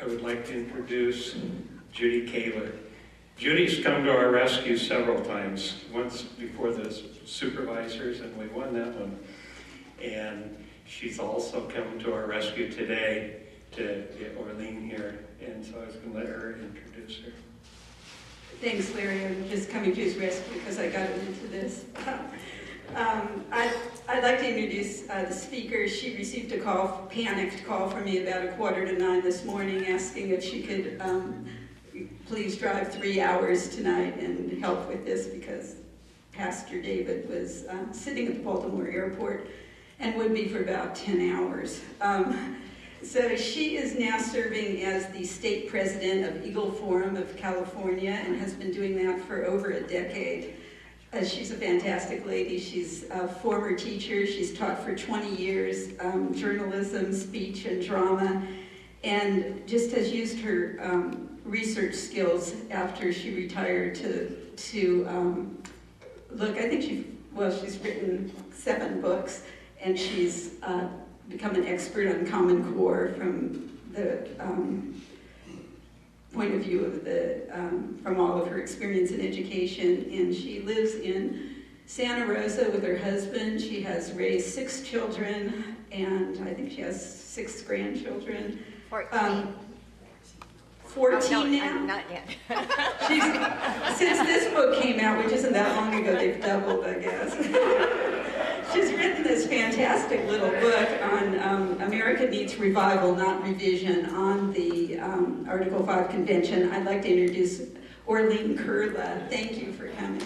I would like to introduce Judi Koehle. Judi's come to our rescue several times, once before the supervisors, and we won that one. And she's also come to our rescue today to get Orlean here, and so I was going to let her introduce her. Thanks, Larry. I'm just coming to his rescue because I got him into this. I'd like to introduce the speaker. She received a panicked call from me about 8:45 this morning asking if she could please drive 3 hours tonight and help with this because Pastor David was sitting at the Baltimore airport and would be for about 10 hours. So she is now serving as the state president of Eagle Forum of California and has been doing that for over a decade. She's a fantastic lady. She's a former teacher. She's taught for 20 years journalism, speech, and drama, and just has used her research skills after she retired to look. I think she's written 7 books, and she's become an expert on Common Core from the point of view of from all of her experience in education. And she lives in Santa Rosa with her husband. She has raised 6 children, and I think she has 6 grandchildren. 14. 14 now? Not yet. Since this book came out, which isn't that long ago, they've doubled, I guess. She's written this fantastic little book on America Needs Revival, Not Revision, on the Article 5 Convention. I'd like to introduce Orlean Koehle. Thank you for coming.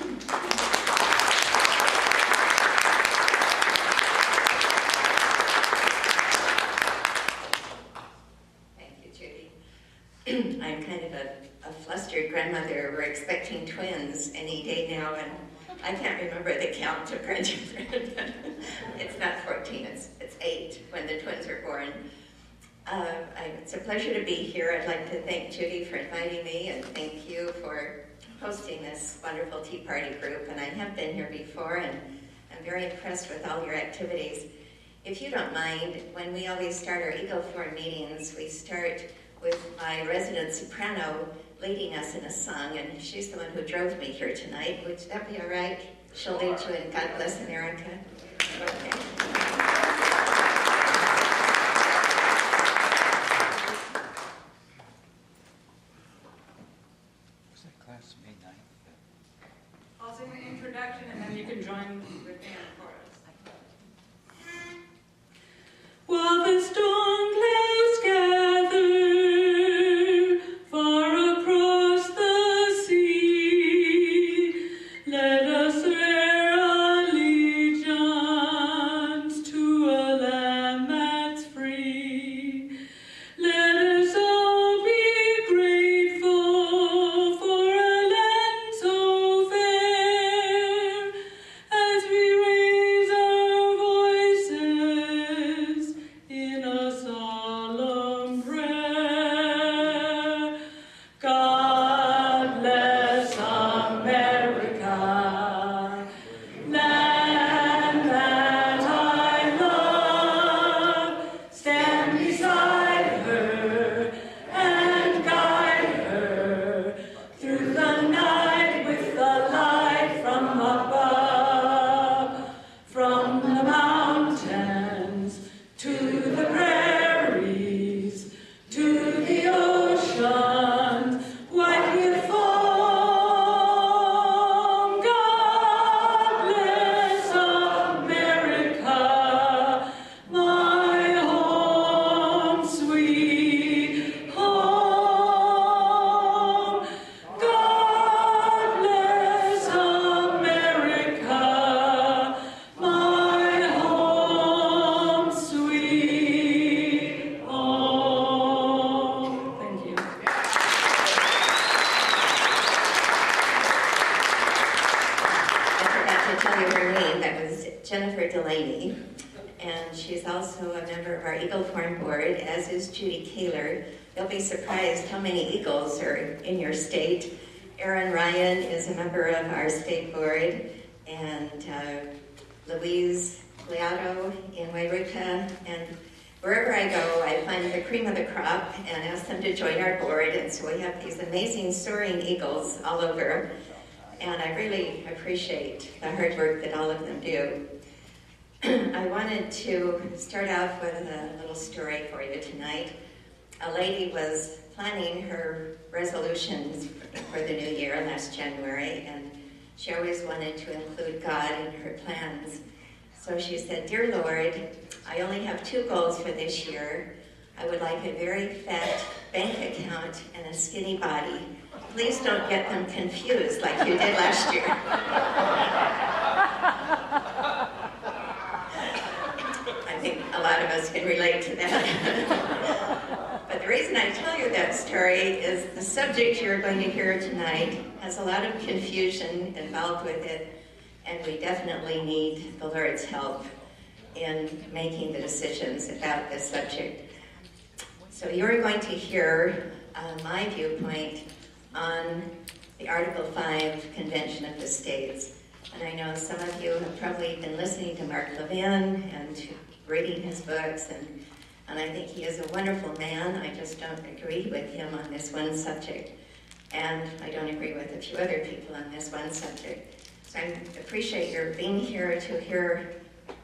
Thank you, Judy. I'm kind of a flustered grandmother. We're expecting twins any day now, and I can't remember the count of grandchildren. It's not 14, it's 8 when the twins are born. It's a pleasure to be here. I'd like to thank Judi for inviting me, and thank you for hosting this wonderful Tea Party group. And I have been here before, and I'm very impressed with all your activities. If you don't mind, when we always start our Eagle Forum meetings, we start with my resident soprano leading us in a song, and she's the one who drove me here tonight. Would that be all right? She'll lead you in God Bless America. Okay. Was that class May 9th? I'll sing the introduction, and then you can join with me on the chorus. While the storm clouds gather far across the sea, let us swear allegiance to a land that's free. Let us all be grateful for a land so fair, as we raise our voices in a solemn prayer. God bless America, land that I love. Stand beside her and guide her through the night with the light from above, from the mountains to the prairies, to the ocean, white with foam. God bless America, my home, sweet home. God bless America, my home, sweet home. Thank you. I forgot to tell you her name. That was Jennifer Delaney. And she's also a member of our Eagle Forum board, as is Judi Koehle. You'll be surprised how many Eagles are in your state. Aaron Ryan is a member of our state board, and Louise Leato in Wairika, and wherever I go, I find the cream of the crop and ask them to join our board. And so we have these amazing soaring eagles all over. And I really appreciate the hard work that all of them do. I wanted to start off with a little story for you tonight. A lady was planning her resolutions for the new year last January, and she always wanted to include God in her plans. So she said, "Dear Lord, I only have 2 goals for this year. I would like a very fat bank account and a skinny body. Please don't get them confused like you did last year." I think a lot of us can relate to that. But the reason I tell you that story is the subject you're going to hear tonight has a lot of confusion involved with it, and we definitely need the Lord's help in making the decisions about this subject. So you're going to hear my viewpoint on the Article 5 Convention of the States. And I know some of you have probably been listening to Mark Levin and reading his books, and I think he is a wonderful man. I just don't agree with him on this one subject. And I don't agree with a few other people on this one subject. So I appreciate your being here to hear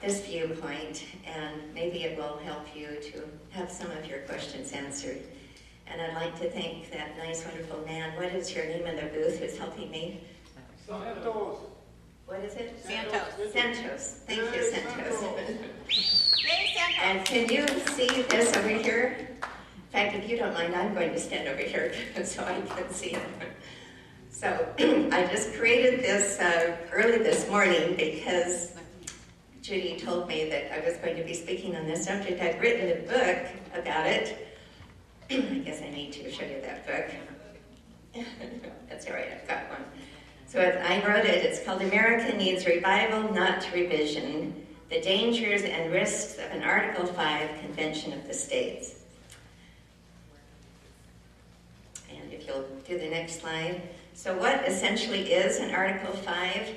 this viewpoint, and maybe it will help you to have some of your questions answered. And I'd like to thank that nice, wonderful man. What is your name in the booth who's helping me? Santos. What is it? Santos. Santos. Thank you, Santos. Yay, Santos. And can you see this over here? In fact, if you don't mind, I'm going to stand over here so I can see it. So I just created this early this morning because Judi told me that I was going to be speaking on this subject. I've written a book about it. I guess I need to show you that book. That's all right, I've got one. So I wrote it. It's called America Needs Revival, Not Revision: The Dangers and Risks of an Article 5 Convention of the States. And if you'll do the next slide. So what essentially is an Article 5?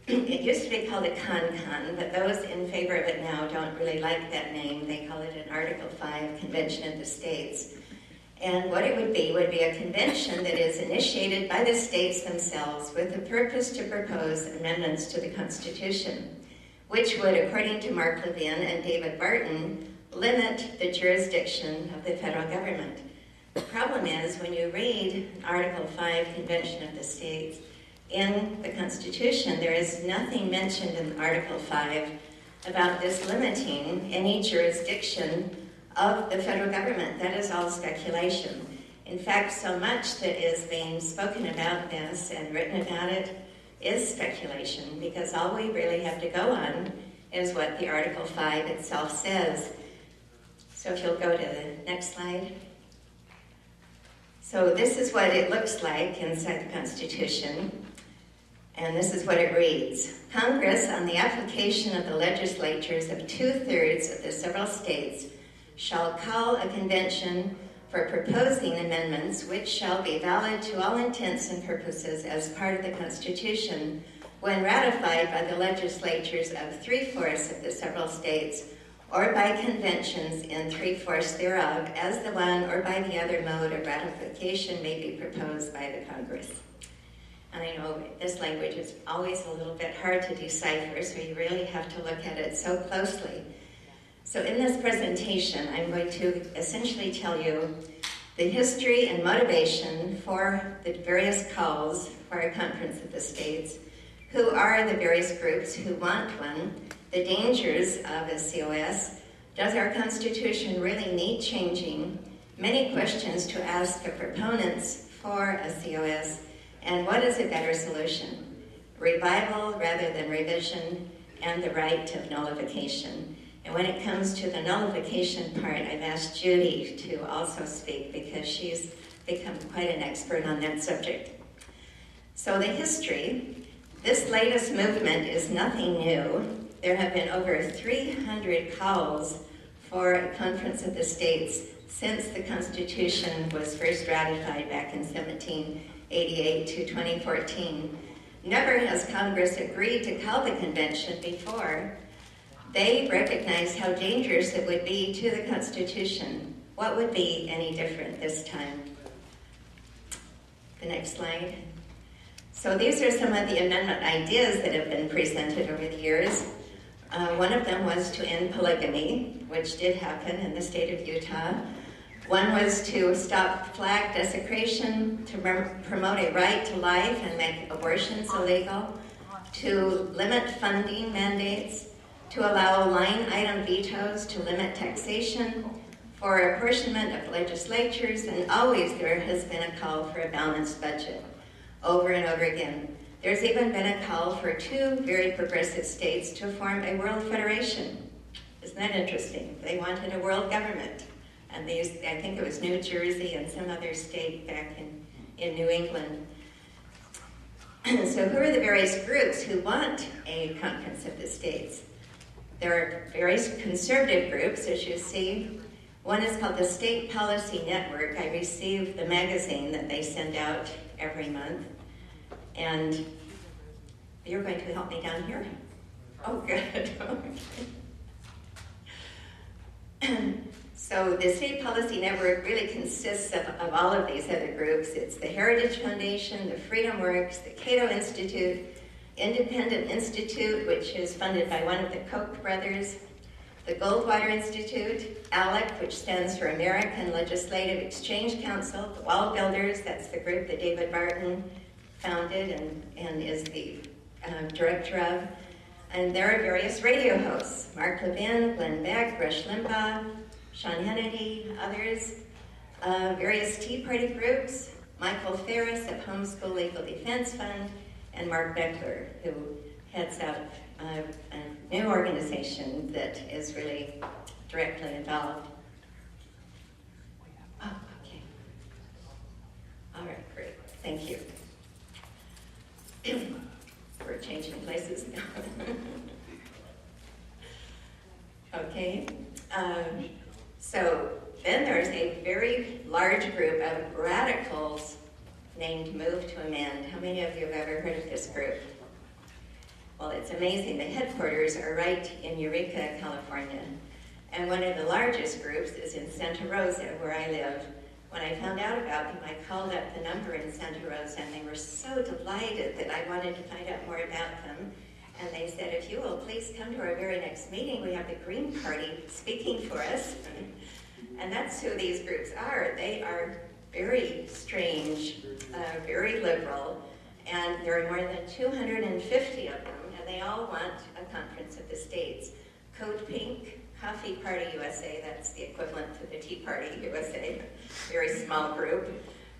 It used to be called a con-con, but those in favor of it now don't really like that name. They call it an Article 5 Convention of the States. And what it would be a convention that is initiated by the states themselves with the purpose to propose amendments to the Constitution, which would, according to Mark Levin and David Barton, limit the jurisdiction of the federal government. The problem is, when you read Article 5 Convention of the States, in the Constitution, there is nothing mentioned in Article 5 about this limiting any jurisdiction of the federal government. That is all speculation. In fact, so much that is being spoken about this and written about it is speculation, because all we really have to go on is what the Article 5 itself says. So if you'll go to the next slide. So this is what it looks like inside the Constitution. And this is what it reads. Congress, on the application of the legislatures of 2/3 of the several states, shall call a convention for proposing amendments which shall be valid to all intents and purposes as part of the Constitution when ratified by the legislatures of 3/4 of the several states or by conventions in 3/4 thereof, as the one or by the other mode of ratification may be proposed by the Congress. And I know this language is always a little bit hard to decipher, so you really have to look at it so closely. So in this presentation, I'm going to essentially tell you the history and motivation for the various calls for a conference of the states, who are the various groups who want one, the dangers of a COS, does our Constitution really need changing, many questions to ask of proponents for a COS, and what is a better solution? Revival rather than revision, and the right of nullification. And when it comes to the nullification part, I've asked Judi to also speak because she's become quite an expert on that subject. So the history, this latest movement is nothing new. There have been over 300 calls for a conference of the states since the Constitution was first ratified back in 1788 to 2014. Never has Congress agreed to call the convention before, They recognized how dangerous it would be to the Constitution. What would be any different this time? The next slide. So these are some of the amendment ideas that have been presented over the years. One of them was to end polygamy, which did happen in the state of Utah. One was to stop flag desecration, to promote a right to life and make abortions illegal, to limit funding mandates, to allow line item vetoes to limit taxation, for apportionment of legislatures, and always there has been a call for a balanced budget, over and over again. There's even been a call for 2 very progressive states to form a world federation. Isn't that interesting? They wanted a world government. And these, I think it was New Jersey and some other state back in New England. So who are the various groups who want a conference of the states? There are various conservative groups, as you see. One is called the State Policy Network. I receive the magazine that they send out every month. And you're going to help me down here? Oh, good. So the State Policy Network really consists of all of these other groups. It's the Heritage Foundation, the Freedom Works, the Cato Institute, Independent Institute, which is funded by one of the Koch brothers, the Goldwater Institute, ALEC, which stands for American Legislative Exchange Council, the Wall Builders, that's the group that David Barton founded and is the director of. And there are various radio hosts, Mark Levin, Glenn Beck, Rush Limbaugh, Sean Hannity, others, various Tea Party groups, Michael Ferris of Homeschool Legal Defense Fund, and Mark Beckler, who heads up a new organization that is really directly involved. Oh, okay. All right, great. Thank you. We're changing places now. Okay. So then there's a very large group of radicals named Move to Amend. How many of you have ever heard of this group? Well, it's amazing. The headquarters are right in Eureka, California. And one of the largest groups is in Santa Rosa, where I live. When I found out about them, I called up the number in Santa Rosa, and they were so delighted that I wanted to find out more about them. And they said, if you will please come to our very next meeting, we have the Green Party speaking for us. And that's who these groups are. They are very strange, very liberal, and there are more than 250 of them, and they all want a conference of the states. Code Pink, Coffee Party USA, that's the equivalent to the Tea Party USA, very small group.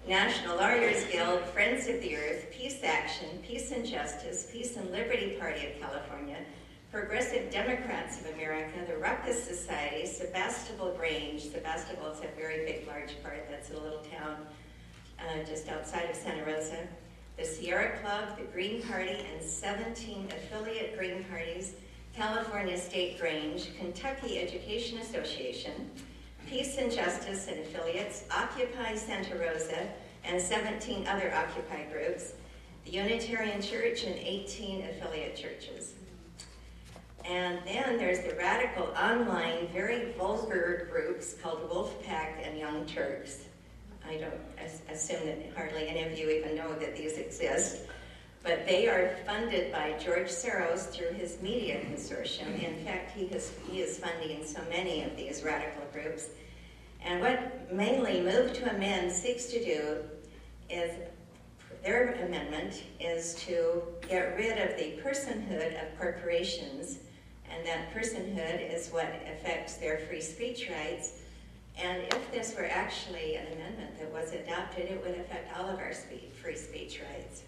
National Lawyers Guild, Friends of the Earth, Peace Action, Peace and Justice, Peace and Liberty Party of California, Progressive Democrats of America, the Ruckus Society, Sebastopol Grange. Sebastopol is a very big, large part. That's a little town just outside of Santa Rosa. The Sierra Club, the Green Party, and 17 affiliate Green parties, California State Grange, Kentucky Education Association, Peace and Justice and affiliates, Occupy Santa Rosa, and 17 other Occupy groups, the Unitarian Church and 18 affiliate churches. And then there's the radical online, very vulgar groups called Wolfpack and Young Turks. I don't assume that hardly any of you even know that these exist, but they are funded by George Soros through his media consortium. In fact, he is funding so many of these radical groups. And what mainly Move to Amend seeks to do is, their amendment is to get rid of the personhood of corporations, and that personhood is what affects their free speech rights. And if this were actually an amendment that was adopted, it would affect all of our free speech rights.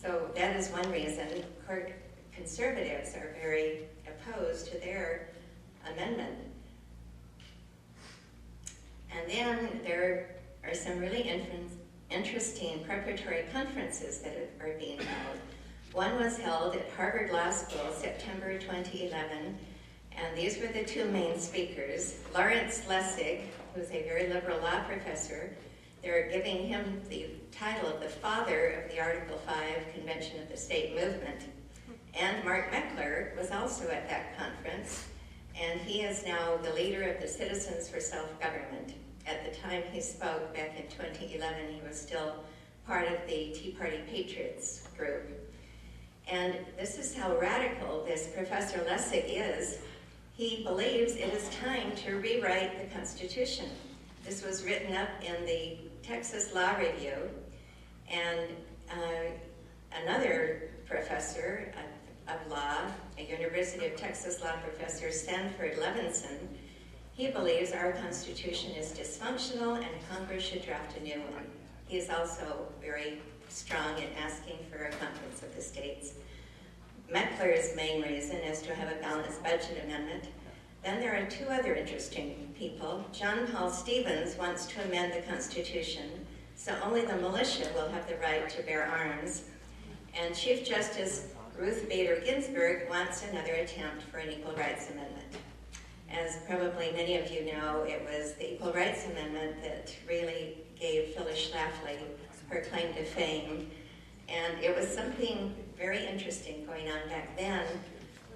So that is one reason conservatives are very opposed to their amendment. And then there are some really interesting preparatory conferences that are being held. One was held at Harvard Law School, September 2011, and these were the two main speakers. Lawrence Lessig, who's a very liberal law professor. They're giving him the title of the father of the Article 5 Convention of the State Movement. And Mark Meckler was also at that conference. and he is now the leader of the Citizens for Self-Government. At the time he spoke back in 2011, he was still part of the Tea Party Patriots group. And this is how radical this Professor Lessig is. He believes it is time to rewrite the Constitution. This was written up in the Texas Law Review, and another professor of law, a University of Texas law professor, Stanford Levinson, he believes our Constitution is dysfunctional and Congress should draft a new one. He is also very strong in asking for a conference of the states. Meckler's main reason is to have a balanced budget amendment. Then there are two other interesting people. John Paul Stevens wants to amend the Constitution so only the militia will have the right to bear arms. And Chief Justice Ruth Bader Ginsburg wants another attempt for an Equal Rights Amendment. As probably many of you know, it was the Equal Rights Amendment that really gave Phyllis Schlafly her claim to fame. And it was something very interesting going on back then.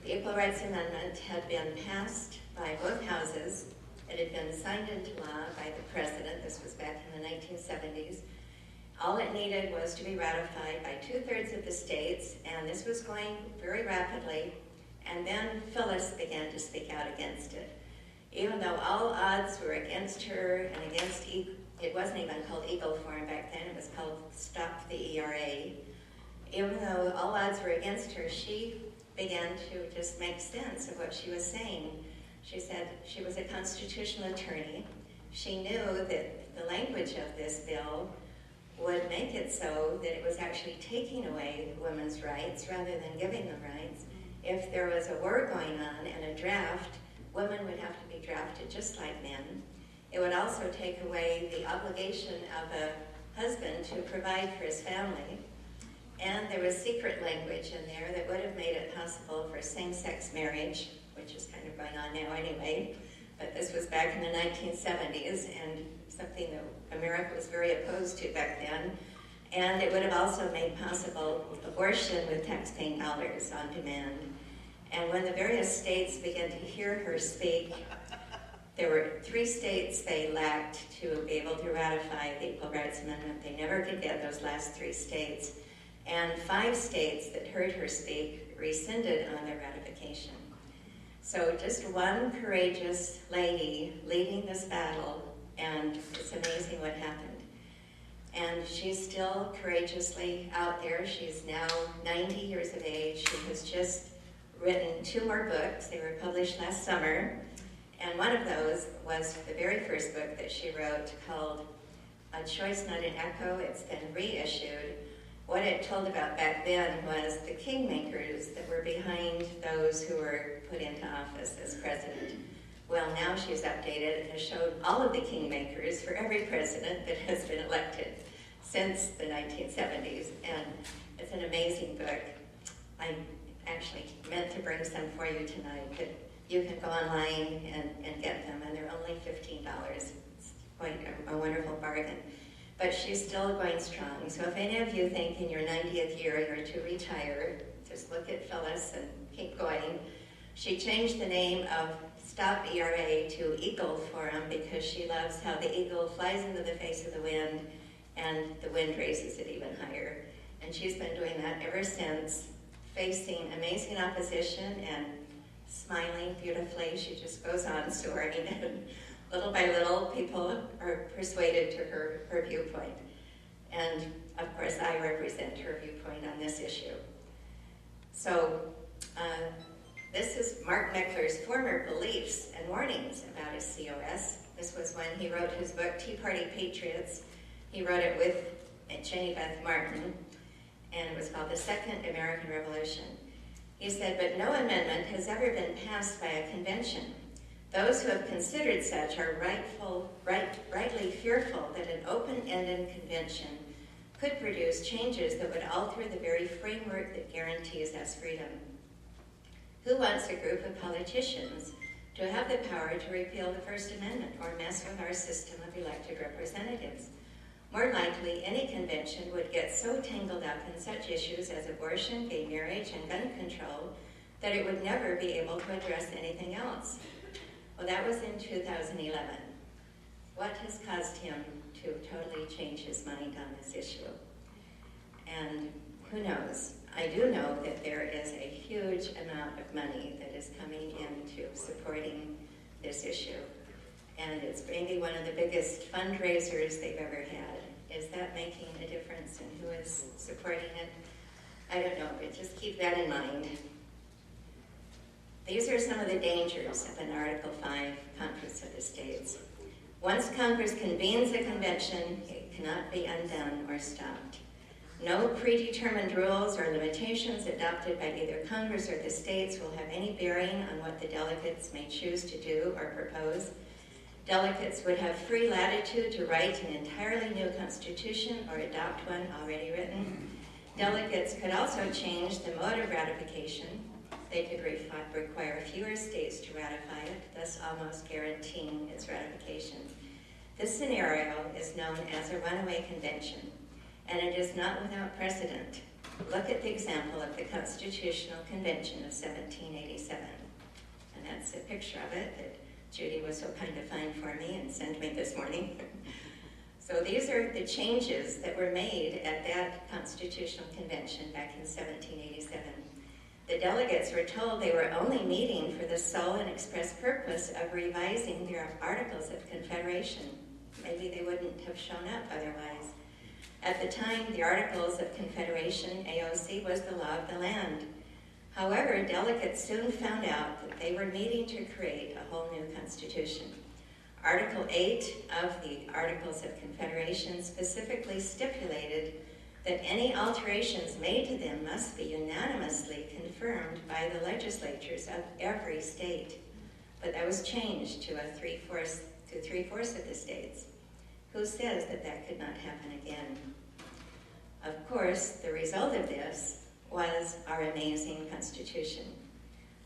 The Equal Rights Amendment had been passed by both houses. It had been signed into law by the president. This was back in the 1970s. All it needed was to be ratified by 2/3 of the states, and this was going very rapidly. And then Phyllis began to speak out against it. Even though all odds were against her and against, it wasn't even called Eagle Forum back then, it was called Stop the ERA. Even though all odds were against her, she began to just make sense of what she was saying. She said she was a constitutional attorney. She knew that the language of this bill would make it so that it was actually taking away women's rights rather than giving them rights. If there was a war going on and a draft, women would have to be drafted just like men. It would also take away the obligation of a husband to provide for his family. And there was secret language in there that would have made it possible for same-sex marriage, which is kind of going on now anyway, but this was back in the 1970s and something that America was very opposed to back then. And it would have also made possible abortion with taxpaying dollars on demand. And when the various states began to hear her speak, there were 3 states they lacked to be able to ratify the Equal Rights Amendment. They never could get those last 3 states. And 5 states that heard her speak rescinded on their ratification. So just one courageous lady leading this battle, and it's amazing what happened. And she's still courageously out there. She's now 90 years of age. She has just written 2 more books. They were published last summer. And one of those was the very first book that she wrote called A Choice Not an Echo. It's been reissued. What it told about back then was the kingmakers that were behind those who were put into office as president. Well, now she's updated and has showed all of the kingmakers for every president that has been elected since the 1970s. And it's an amazing book. I actually meant to bring some for you tonight, but you can go online and get them, and they're only $15. It's quite a wonderful bargain. But she's still going strong. So if any of you think in your 90th year you're to retire, just look at Phyllis and keep going. She changed the name of Stop ERA to Eagle Forum because she loves how the eagle flies into the face of the wind and the wind raises it even higher. And she's been doing that ever since, facing amazing opposition and smiling beautifully. She just goes on soaring, and little by little people are persuaded to her viewpoint. And of course I represent her viewpoint on this issue. So this is Mark Meckler's former beliefs and warnings about his COS. This was when he wrote his book, Tea Party Patriots. He wrote it with Jenny Beth Martin, and it was called The Second American Revolution. He said, but no amendment has ever been passed by a convention. Those who have considered such are rightly fearful that an open-ended convention could produce changes that would alter the very framework that guarantees us freedom. Who wants a group of politicians to have the power to repeal the First Amendment or mess with our system of elected representatives? More likely, any convention would get so tangled up in such issues as abortion, gay marriage, and gun control that it would never be able to address anything else. Well, that was in 2011. What has caused him to totally change his mind on this issue? And who knows? I do know that there is a huge amount of money that is coming into supporting this issue. And it's maybe one of the biggest fundraisers they've ever had. Is that making a difference in who is supporting it? I don't know, but just keep that in mind. These are some of the dangers of an Article 5 Conference of the States. Once Congress convenes a convention, it cannot be undone or stopped. No predetermined rules or limitations adopted by either Congress or the states will have any bearing on what the delegates may choose to do or propose. Delegates would have free latitude to write an entirely new constitution or adopt one already written. Delegates could also change the mode of ratification. They could require fewer states to ratify it, thus almost guaranteeing its ratification. This scenario is known as a runaway convention, and it is not without precedent. Look at the example of the Constitutional Convention of 1787. And that's a picture of it that Judi was so kind to find for me and sent me this morning. So these are the changes that were made at that Constitutional Convention back in 1787. The delegates were told they were only meeting for the sole and express purpose of revising their Articles of Confederation. Maybe they wouldn't have shown up otherwise. At the time, the Articles of Confederation, AOC, was the law of the land. However, delegates soon found out that they were meeting to create a whole new constitution. Article 8 of the Articles of Confederation specifically stipulated that any alterations made to them must be unanimously confirmed by the legislatures of every state. But that was changed to three-fourths of the states. Who says that that could not happen again? Of course, the result of this was our amazing Constitution,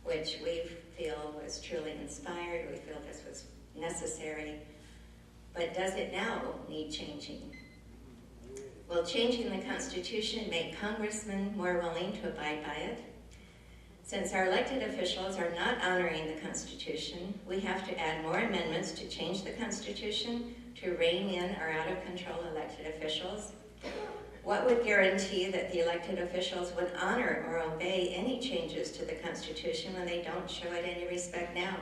which we feel was truly inspired. We feel this was necessary. But does it now need changing? Will changing the Constitution make congressmen more willing to abide by it? Since our elected officials are not honoring the Constitution, we have to add more amendments to change the Constitution to rein in our out-of-control elected officials. What would guarantee that the elected officials would honor or obey any changes to the Constitution when they don't show it any respect now?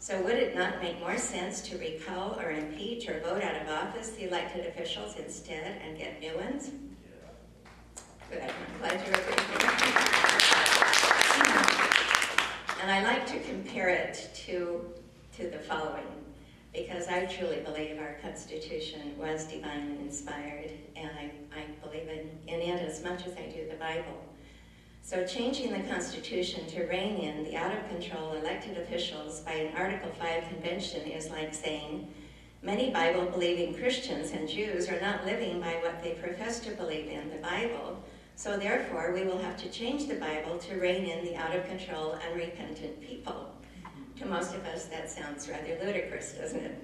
So would it not make more sense to recall or impeach or vote out of office the elected officials instead and get new ones? Good, I'm glad you agree. And I like to compare it to the following, because I truly believe our Constitution was divinely inspired, and I believe in it as much as I do the Bible. So changing the Constitution to rein in the out-of-control elected officials by an Article 5 convention is like saying, many Bible-believing Christians and Jews are not living by what they profess to believe in, the Bible, so therefore we will have to change the Bible to rein in the out-of-control, unrepentant people. To most of us, that sounds rather ludicrous, doesn't it?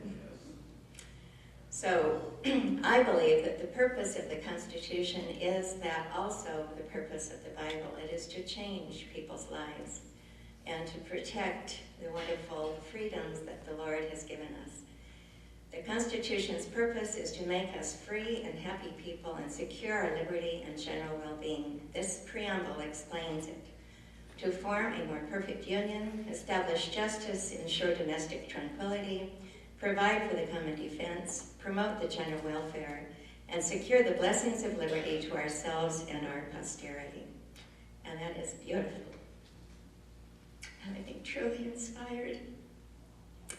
So I believe that the purpose of the Constitution is that also the purpose of the Bible. It is to change people's lives and to protect the wonderful freedoms that the Lord has given us. The Constitution's purpose is to make us free and happy people and secure our liberty and general well-being. This preamble explains it. To form a more perfect union, establish justice, ensure domestic tranquility, provide for the common defense, promote the general welfare, and secure the blessings of liberty to ourselves and our posterity. And that is beautiful. And I think truly inspired.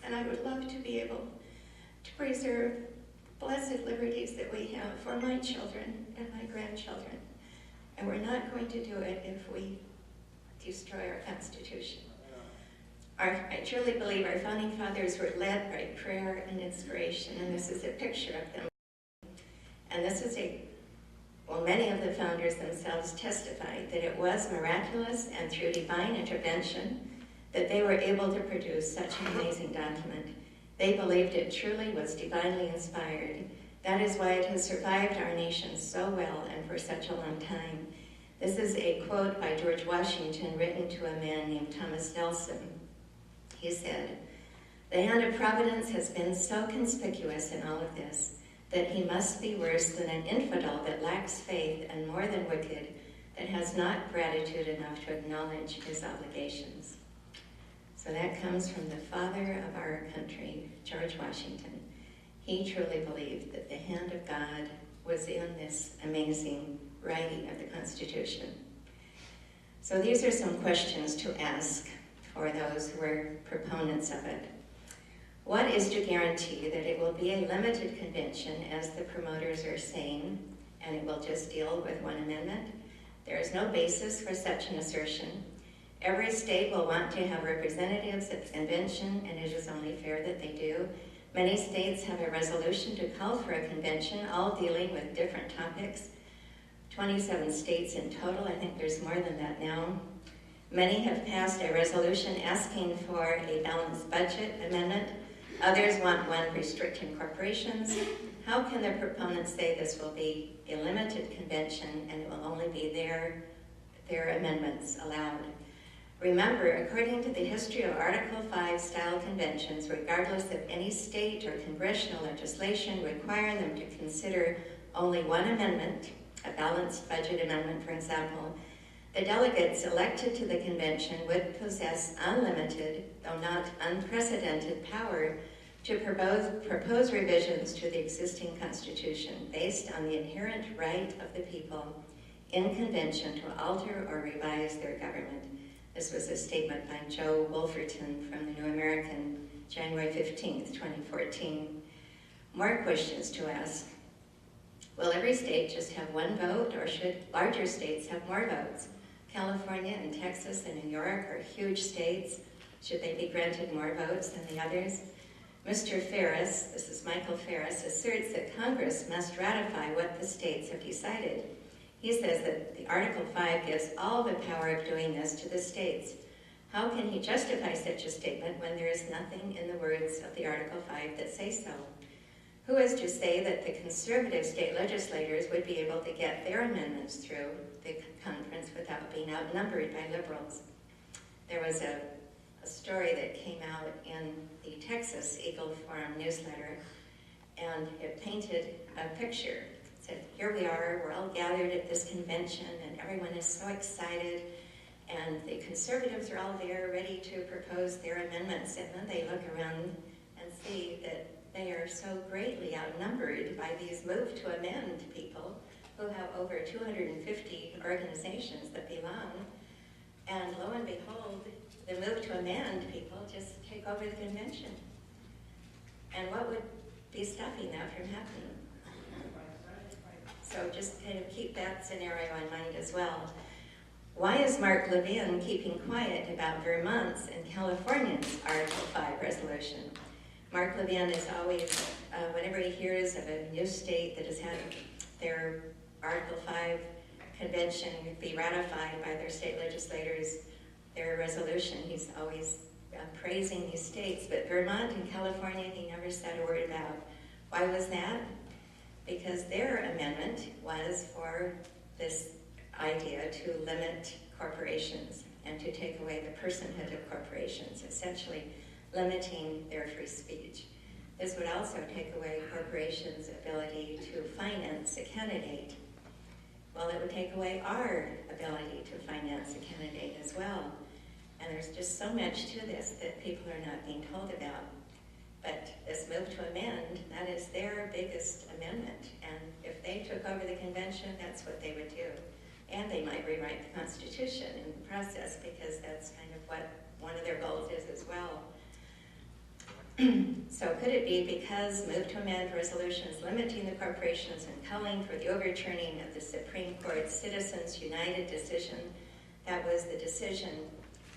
And I would love to be able to preserve blessed liberties that we have for my children and my grandchildren. And we're not going to do it if we destroy our Constitution. I truly believe our founding fathers were led by prayer and inspiration, and this is a picture of them. And this is many of the founders themselves testified that it was miraculous and through divine intervention that they were able to produce such an amazing document. They believed it truly was divinely inspired. That is why it has survived our nation so well and for such a long time. This is a quote by George Washington written to a man named Thomas Nelson. He said, The hand of providence has been so conspicuous in all of this that he must be worse than an infidel that lacks faith and more than wicked, that has not gratitude enough to acknowledge his obligations. So that comes from the father of our country, George Washington. He truly believed that the hand of God was in this amazing writing of the Constitution. So these are some questions to ask for those who are proponents of it. What is to guarantee that it will be a limited convention, as the promoters are saying, and it will just deal with one amendment? There is no basis for such an assertion. Every state will want to have representatives at the convention, and it is only fair that they do. Many states have a resolution to call for a convention, all dealing with different topics. 27 states in total, I think there's more than that now. Many have passed a resolution asking for a balanced budget amendment. Others want one restricting corporations. How can the proponents say this will be a limited convention and it will only be their amendments allowed? Remember, according to the history of Article 5 style conventions, regardless of any state or congressional legislation requiring them to consider only one amendment, a balanced budget amendment, for example, the delegates elected to the convention would possess unlimited, though not unprecedented, power to propose revisions to the existing Constitution based on the inherent right of the people in convention to alter or revise their government. This was a statement by Joe Wolferton from the New American, January 15th, 2014. More questions to ask. Will every state just have one vote, or should larger states have more votes? California and Texas and New York are huge states. Should they be granted more votes than the others? Mr. Ferris, this is Michael Ferris, asserts that Congress must ratify what the states have decided. He says that the Article 5 gives all the power of doing this to the states. How can he justify such a statement when there is nothing in the words of the Article 5 that say so? Who is to say that the conservative state legislators would be able to get their amendments through the conference without being outnumbered by liberals? There was a story that came out in the Texas Eagle Forum newsletter, and it painted a picture. It said, here we are, we're all gathered at this convention, and everyone is so excited, and the conservatives are all there ready to propose their amendments, and then they look around and see that they are so greatly outnumbered by these move to amend people who have over 250 organizations that belong. And lo and behold, the move to amend people just take over the convention. And what would be stopping that from happening? So just kind of keep that scenario in mind as well. Why is Mark Levin keeping quiet about Vermont's and California's Article 5 resolution? Mark Levin is always, whenever he hears of a new state that has had their Article 5 convention be ratified by their state legislators, their resolution, he's always praising these states. But Vermont and California, he never said a word about. Why was that? Because their amendment was for this idea to limit corporations and to take away the personhood of corporations, essentially limiting their free speech. This would also take away corporations' ability to finance a candidate. Well, it would take away our ability to finance a candidate as well. And there's just so much to this that people are not being told about. But this move to amend, that is their biggest amendment. And if they took over the convention, that's what they would do. And they might rewrite the Constitution in the process, because that's kind of what one of their goals is as well. So could it be because move to amend resolutions limiting the corporations and calling for the overturning of the Supreme Court's Citizens United decision, that was the decision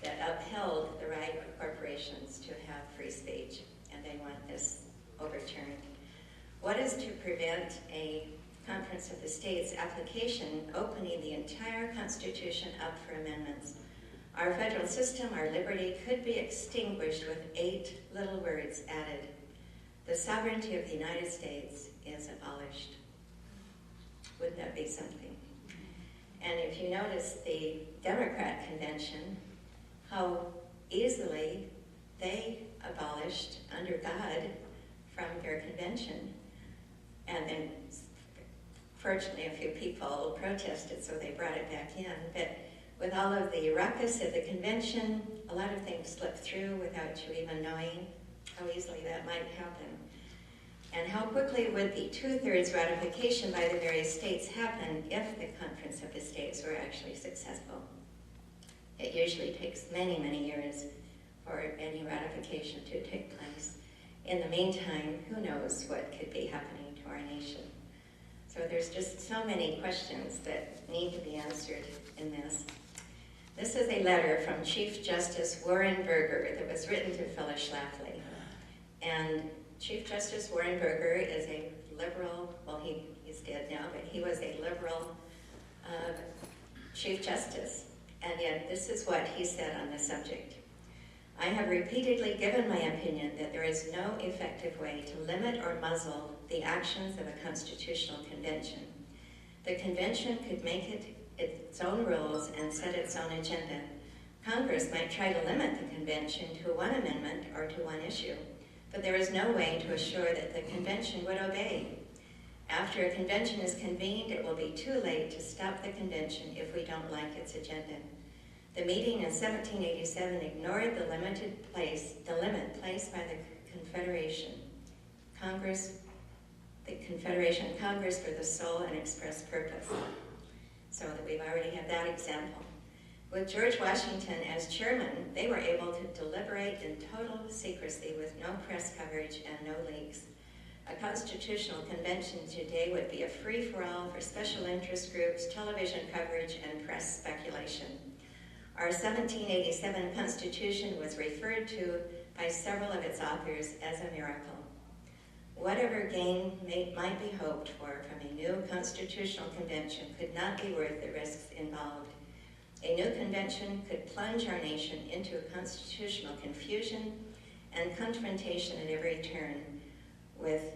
that upheld the right of corporations to have free speech, and they want this overturned? What is to prevent a Conference of the States application opening the entire Constitution up for amendments? Our federal system, our liberty, could be extinguished with 8 little words added. The sovereignty of the United States is abolished. Wouldn't that be something? And if you notice the Democrat convention, how easily they abolished under God from their convention. And then, fortunately, a few people protested, so they brought it back in. But with all of the ruckus of the convention, a lot of things slipped through without you even knowing how easily that might happen. And how quickly would the 2/3 ratification by the various states happen if the Conference of the States were actually successful? It usually takes many, many years for any ratification to take place. In the meantime, who knows what could be happening to our nation? So there's just so many questions that need to be answered in this. This is a letter from Chief Justice Warren Burger that was written to Phyllis Schlafly. And Chief Justice Warren Burger is a liberal, well, he's dead now, but he was a liberal Chief Justice. And yet this is what he said on the subject. I have repeatedly given my opinion that there is no effective way to limit or muzzle the actions of a constitutional convention. The convention could make it its own rules and set its own agenda. Congress might try to limit the convention to one amendment or to one issue, but there is no way to assure that the convention would obey. After a convention is convened, it will be too late to stop the convention if we don't like its agenda. The meeting in 1787 ignored the limit placed by the Confederation Congress for the sole and express purpose. So that we've already had that example. With George Washington as chairman, they were able to deliberate in total secrecy with no press coverage and no leaks. A constitutional convention today would be a free-for-all for special interest groups, television coverage, and press speculation. Our 1787 Constitution was referred to by several of its authors as a miracle. Whatever gain might be hoped for from a new constitutional convention could not be worth the risks involved. A new convention could plunge our nation into constitutional confusion and confrontation at every turn, with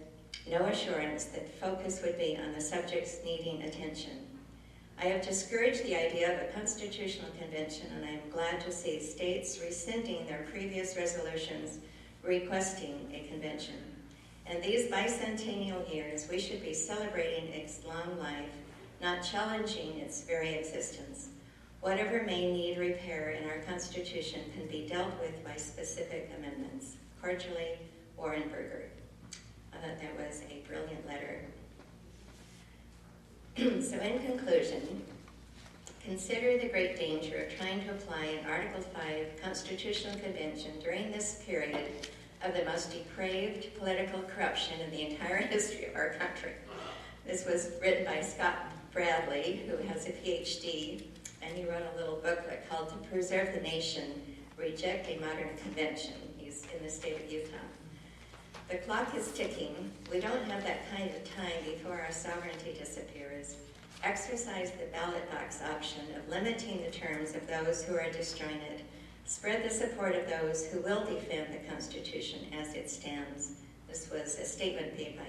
no assurance that focus would be on the subjects needing attention. I have discouraged the idea of a constitutional convention, and I am glad to see states rescinding their previous resolutions requesting a convention. In these bicentennial years, we should be celebrating its long life, not challenging its very existence. Whatever may need repair in our Constitution can be dealt with by specific amendments. Cordially, Warren Burger. I thought that was a brilliant letter. So in conclusion, consider the great danger of trying to apply an Article 5 Constitutional Convention during this period of the most depraved political corruption in the entire history of our country. This was written by Scott Bradley, who has a PhD, and he wrote a little booklet called To Preserve the Nation, Reject a Modern Convention. He's in the state of Utah. The clock is ticking. We don't have that kind of time before our sovereignty disappears. Exercise the ballot box option of limiting the terms of those who are destroying it. Spread the support of those who will defend the Constitution as it stands. This was a statement made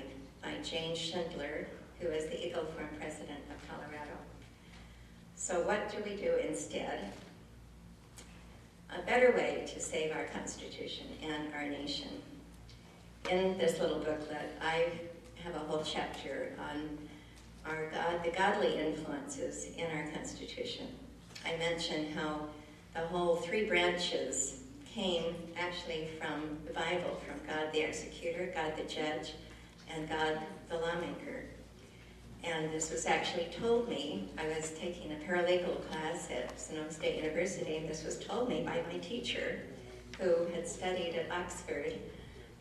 by Jane Schindler, who is the Eagle Forum president of Colorado. So what do we do instead? A better way to save our Constitution and our nation. In this little booklet, I have a whole chapter on the godly influences in our Constitution. I mention how the whole three branches came actually from the Bible, from God the executor, God the judge, and God the lawmaker. And this was actually told me, I was taking a paralegal class at Sonoma State University, and this was told me by my teacher, who had studied at Oxford.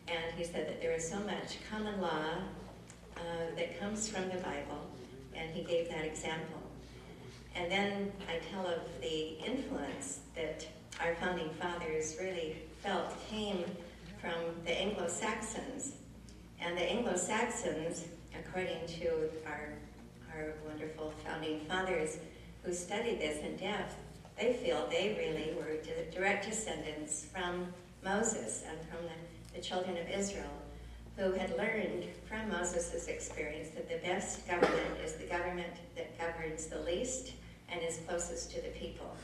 And he said that there is so much common law that comes from the Bible, and he gave that example. And then I tell of the influence that our founding fathers really felt came from the Anglo-Saxons. And the Anglo-Saxons, according to our wonderful founding fathers who studied this in depth, they feel they really were direct descendants from Moses and from the children of Israel, who had learned from Moses' experience that the best government is the government that governs the least and is closest to the people.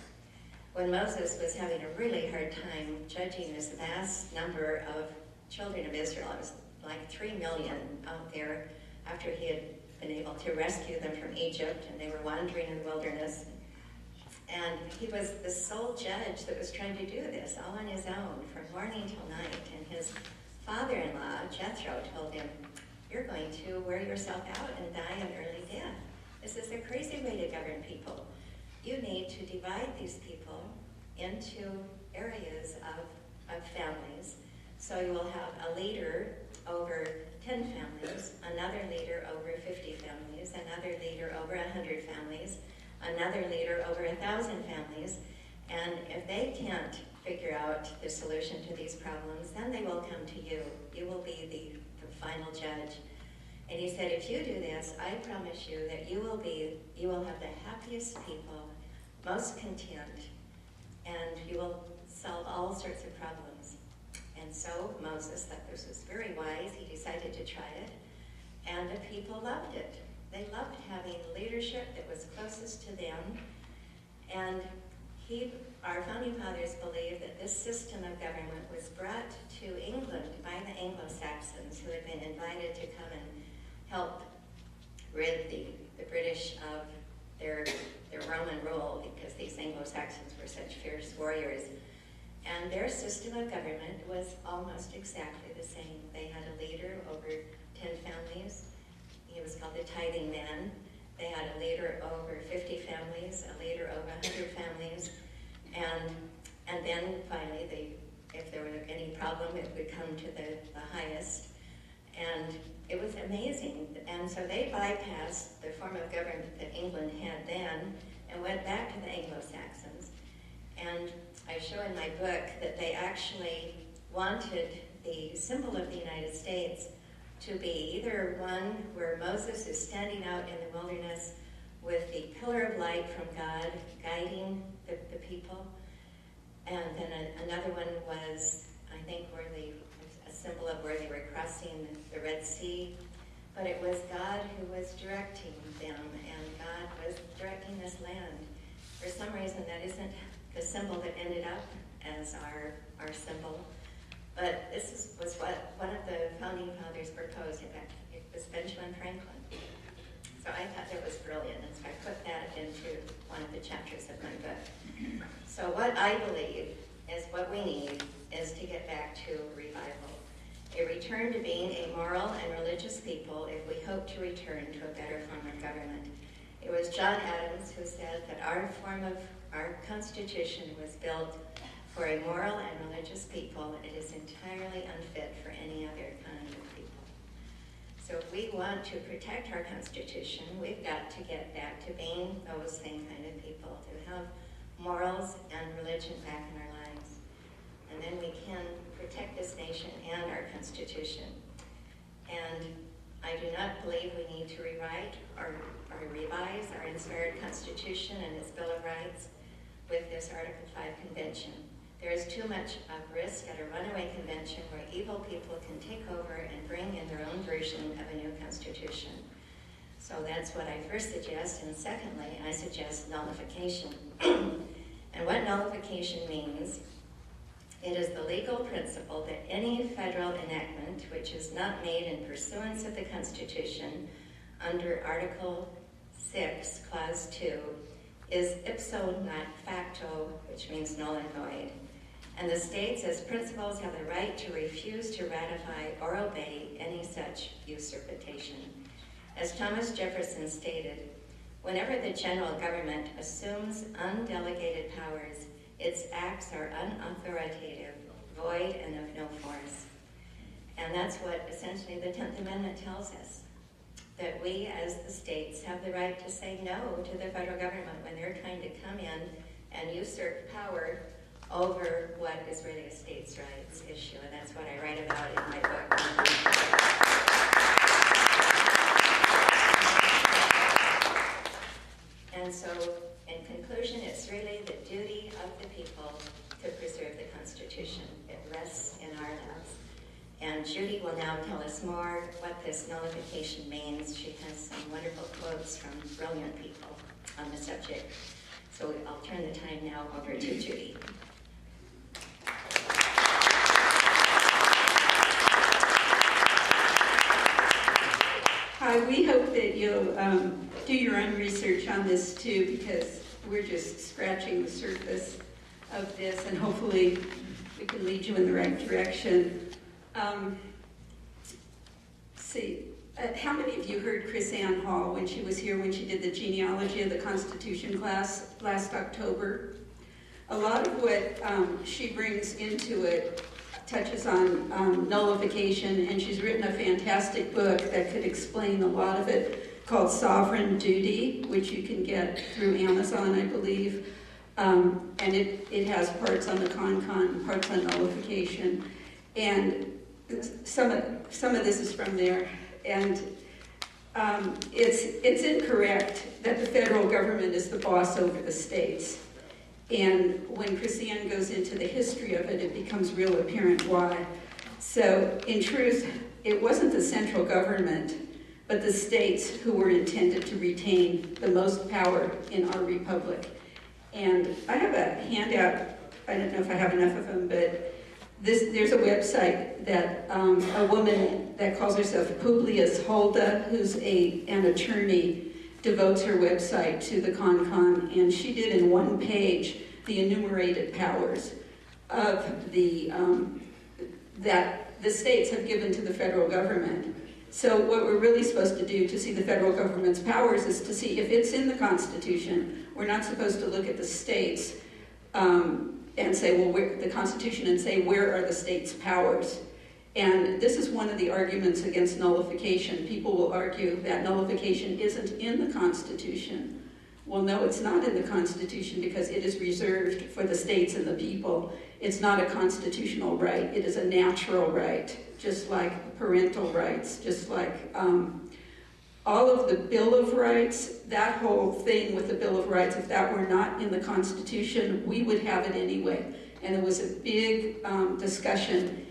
when Moses was having a really hard time judging this vast number of children of Israel. It was like 3 million out there after he had been able to rescue them from Egypt, and they were wandering in the wilderness. And he was the sole judge that was trying to do this all on his own from morning till night. And his father-in-law, Jethro, told him, "You're going to wear yourself out and die an early death. This is a crazy way to govern people. You need to divide these people into areas of families. So you will have a leader over 10 families, another leader over 50 families, another leader over 100 families, another leader over 1,000 families. And if they can't figure out the solution to these problems, then they will come to you. You will be the final judge." And he said, "If you do this, I promise you that you will have the happiest people, most content, and you will solve all sorts of problems." And so Moses thought this was very wise. He decided to try it, and the people loved it. They loved having leadership that was closest to them. And our founding fathers believed that this system of government was brought to England by the Anglo-Saxons, who had been invited to come and help rid the British of their Roman rule, because these Anglo-Saxons were such fierce warriors. And their system of government was almost exactly the same. They had a leader over 10 families. He was called the tithing man. They had a leader over 50 families, a leader over 100 families. And then finally, if there were any problem, it would come to the highest. And it was amazing. And so they bypassed the form of government that England had then and went back to the Anglo-Saxons. And I show in my book that they actually wanted the symbol of the United States to be either one where Moses is standing out in the wilderness with the pillar of light from God guiding the people, and then another one was, I think, a symbol of where they were crossing the Red Sea. But it was God who was directing them, and God was directing this land. For some reason, that isn't the symbol that ended up as our symbol. But this was what one of the founding fathers proposed. It was Benjamin Franklin. So I thought that was brilliant, and so I put that into one of the chapters of my book. So what I believe is what we need is to get back to revival. A return to being a moral and religious people if we hope to return to a better form of government. It was John Adams who said that our Constitution was built for a moral and religious people. It is entirely unfit for any other kind of people. So if we want to protect our Constitution, we've got to get back to being those same kind of people, to have morals and religion back in our lives. And then we can protect this nation and our Constitution. And I do not believe we need to rewrite or revise our inspired Constitution and its Bill of Rights with this Article 5 convention. There is too much of risk at a runaway convention where evil people can take over and bring in their own version of a new constitution. So that's what I first suggest. And secondly, I suggest nullification. And what nullification means, it is the legal principle that any federal enactment which is not made in pursuance of the Constitution under Article 6, Clause 2, is ipso not facto, which means null and void. And the states as principals have the right to refuse to ratify or obey any such usurpation. As Thomas Jefferson stated, whenever the general government assumes undelegated powers, its acts are unauthoritative, void, and of no force. And that's what essentially the 10th Amendment tells us, that we as the states have the right to say no to the federal government when they're trying to come in and usurp power over what is really a states' rights issue. And that's what I write about in my book. And so, in conclusion, it's really the duty of the people to preserve the Constitution. It rests in our laps. And Judi will now tell us more what this nullification means. She has some wonderful quotes from brilliant people on the subject. So I'll turn the time now over to Judi. Hi, we hope that you'll do your own research on this too, because we're just scratching the surface of this, and hopefully we can lead you in the right direction. How many of you heard Chris Ann Hall when she was here, when she did the genealogy of the Constitution class last October? A lot of what she brings into it touches on nullification, and she's written a fantastic book that could explain a lot of it called Sovereign Duty, which you can get through Amazon, I believe. And it has parts on the con, parts on nullification. And some of this is from there. And it's incorrect that the federal government is the boss over the states. And when Chrisanne goes into the history of it, it becomes real apparent why. So, in truth, it wasn't the central government, but the states who were intended to retain the most power in our republic. And I have a handout, I don't know if I have enough of them, but there's a website that a woman that calls herself Publius Holda, who's an attorney, devotes her website to the con, and she did in one page the enumerated powers of that the states have given to the federal government. So what we're really supposed to do to see the federal government's powers is to see if it's in the Constitution. We're not supposed to look at the states and say, well, the Constitution, and say, where are the states' powers? And this is one of the arguments against nullification. People will argue that nullification isn't in the Constitution. Well, no, it's not in the Constitution because it is reserved for the states and the people. It's not a constitutional right. It is a natural right, just like parental rights, just like all of the Bill of Rights, that whole thing with the Bill of Rights, if that were not in the Constitution, we would have it anyway. And there was a big discussion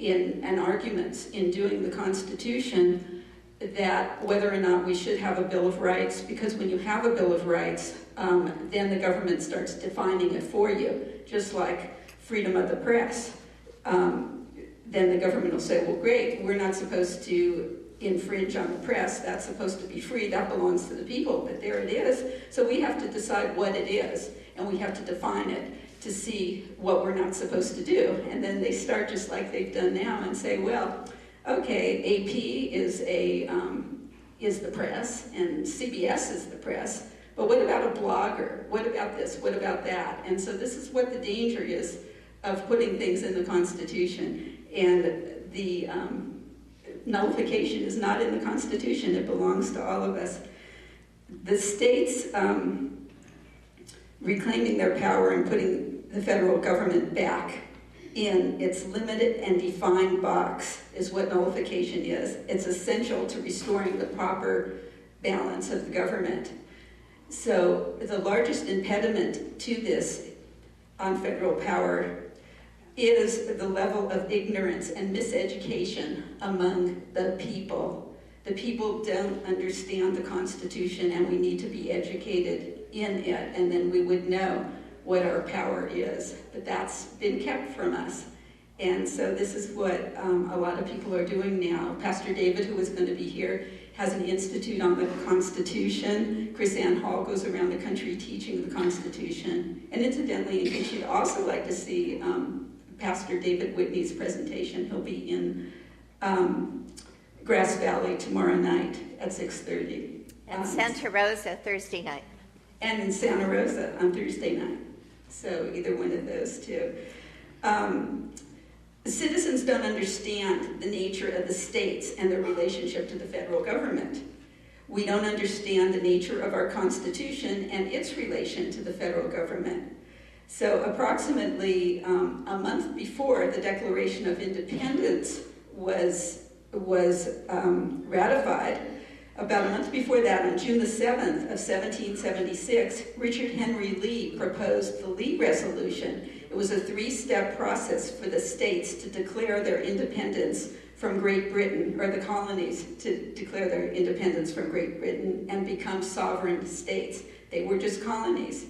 and arguments in doing the Constitution that whether or not we should have a Bill of Rights, because when you have a Bill of Rights, then the government starts defining it for you, just like freedom of the press. Then the government will say, well, great, we're not supposed to infringe on the press, that's supposed to be free, that belongs to the people, but there it is. So we have to decide what it is, and we have to define it to see what we're not supposed to do. And then they start just like they've done now and say, well, okay, AP is the press, and CBS is the press, but what about a blogger? What about this? What about that? And so this is what the danger is of putting things in the Constitution. And the nullification is not in the Constitution. It belongs to all of us. The states reclaiming their power and putting the federal government back in its limited and defined box is what nullification is. It's essential to restoring the proper balance of the government. So the largest impediment to this on federal power is the level of ignorance and miseducation among the people. The people don't understand the Constitution, and we need to be educated in it, and then we would know what our power is. But that's been kept from us. And so this is what a lot of people are doing now. Pastor David, who is going to be here, has an institute on the Constitution. Chris Ann Hall goes around the country teaching the Constitution. And incidentally, in case you'd also like to see Pastor David Whitney's presentation, he'll be in Grass Valley tomorrow night at 6:30. And Santa Rosa Thursday night. And in Santa Rosa on Thursday night. So either one of those two. Citizens don't understand the nature of the states and their relationship to the federal government. We don't understand the nature of our Constitution and its relation to the federal government. So approximately a month before the Declaration of Independence was ratified, about a month before that, on June the 7th of 1776, Richard Henry Lee proposed the Lee Resolution. It was a 3-step process for the states to declare their independence from Great Britain, or the colonies to declare their independence from Great Britain and become sovereign states. They were just colonies.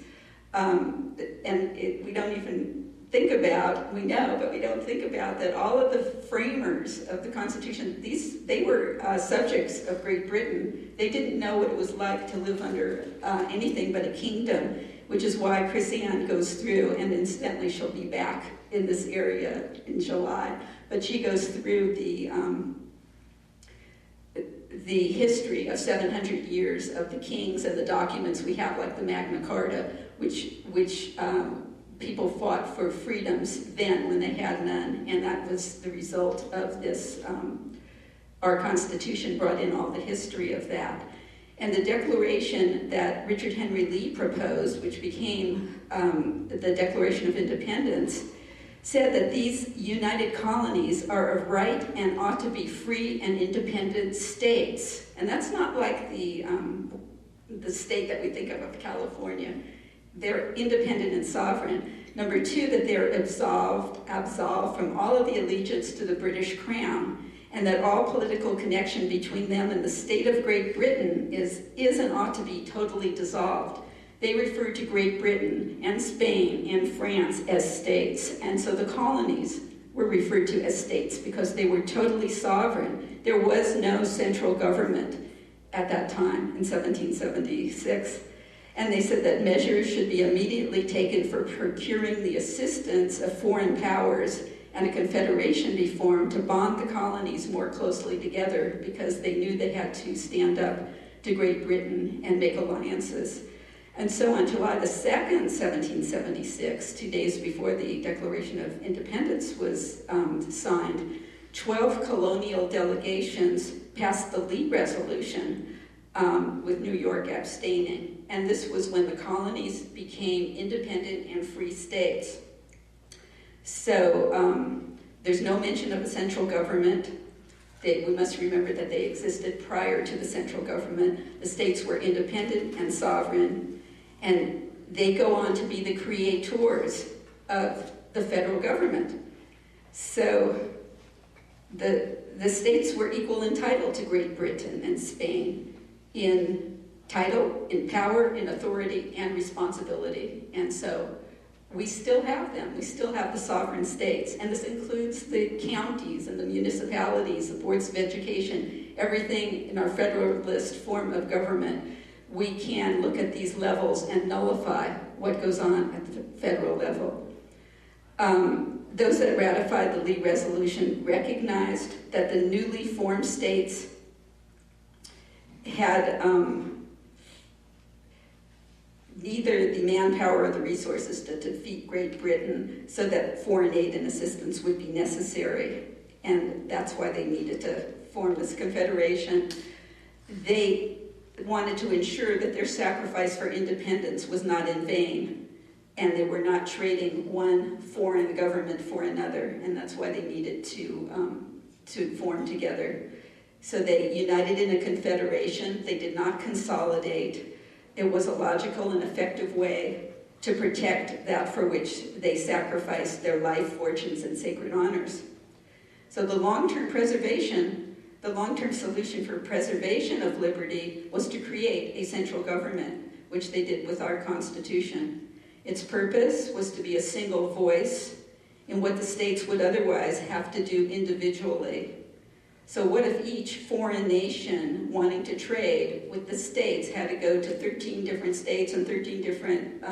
We don't even think about, we know, but we don't think about that all of the framers of the Constitution, they were subjects of Great Britain. They didn't know what it was like to live under anything but a kingdom, which is why Chris Ann goes through, and incidentally she'll be back in this area in July, but she goes through the history of 700 years of the kings and the documents we have, like the Magna Carta, which people fought for freedoms then when they had none, and that was the result of this. Our Constitution brought in all the history of that. And the declaration that Richard Henry Lee proposed, which became the Declaration of Independence, said that these united colonies are of right and ought to be free and independent states. And that's not like the state that we think of California. They're independent and sovereign. Number two, that they're absolved from all of the allegiance to the British Crown, and that all political connection between them and the state of Great Britain is and ought to be totally dissolved. They referred to Great Britain and Spain and France as states, and so the colonies were referred to as states because they were totally sovereign. There was no central government at that time in 1776. And they said that measures should be immediately taken for procuring the assistance of foreign powers, and a confederation be formed to bond the colonies more closely together because they knew they had to stand up to Great Britain and make alliances. And so on July the 2nd, 1776, 2 days before the Declaration of Independence was signed, 12 colonial delegations passed the Lee Resolution, with New York abstaining. And this was when the colonies became independent and free states. So there's no mention of a central government. We must remember that they existed prior to the central government. The states were independent and sovereign, and they go on to be the creators of the federal government. So the states were equal in title to Great Britain and Spain, in title, in power, in authority, and responsibility. And so we still have them. We still have the sovereign states. And this includes the counties and the municipalities, the boards of education, everything in our federalist form of government. We can look at these levels and nullify what goes on at the federal level. Those that ratified the Lee Resolution recognized that the newly formed states had neither the manpower or the resources to defeat Great Britain, so that foreign aid and assistance would be necessary. And that's why they needed to form this confederation. They wanted to ensure that their sacrifice for independence was not in vain, and they were not trading one foreign government for another, and that's why they needed to form together. So they united in a confederation. They did not consolidate. It was a logical and effective way to protect that for which they sacrificed their life, fortunes, and sacred honors. So the long-term solution for preservation of liberty was to create a central government, which they did with our Constitution. Its purpose was to be a single voice in what the states would otherwise have to do individually. So what if each foreign nation wanting to trade with the states had to go to 13 different states and 13 different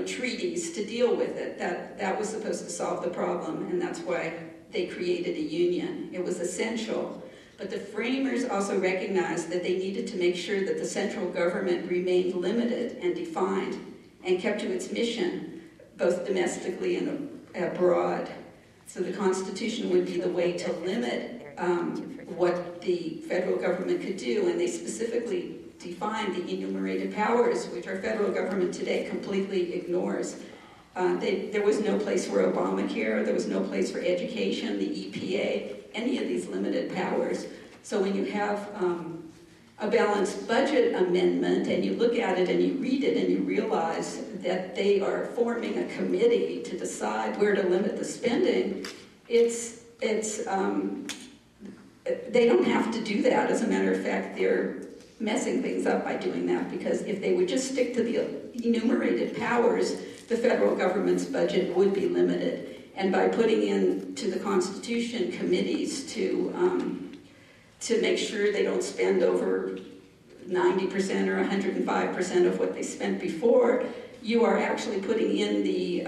treaties to deal with it? That was supposed to solve the problem, and that's why they created a union. It was essential. But the framers also recognized that they needed to make sure that the central government remained limited and defined and kept to its mission, both domestically and abroad. So the Constitution would be the way to limit what the federal government could do, and they specifically defined the enumerated powers, which our federal government today completely ignores. There was no place for Obamacare, there was no place for education, the EPA, any of these limited powers. So when you have a balanced budget amendment and you look at it and you read it and you realize that they are forming a committee to decide where to limit the spending, they don't have to do that. As a matter of fact, they're messing things up by doing that, because if they would just stick to the enumerated powers, the federal government's budget would be limited. And by putting into the Constitution committees to make sure they don't spend over 90% or 105% of what they spent before, you are actually putting in the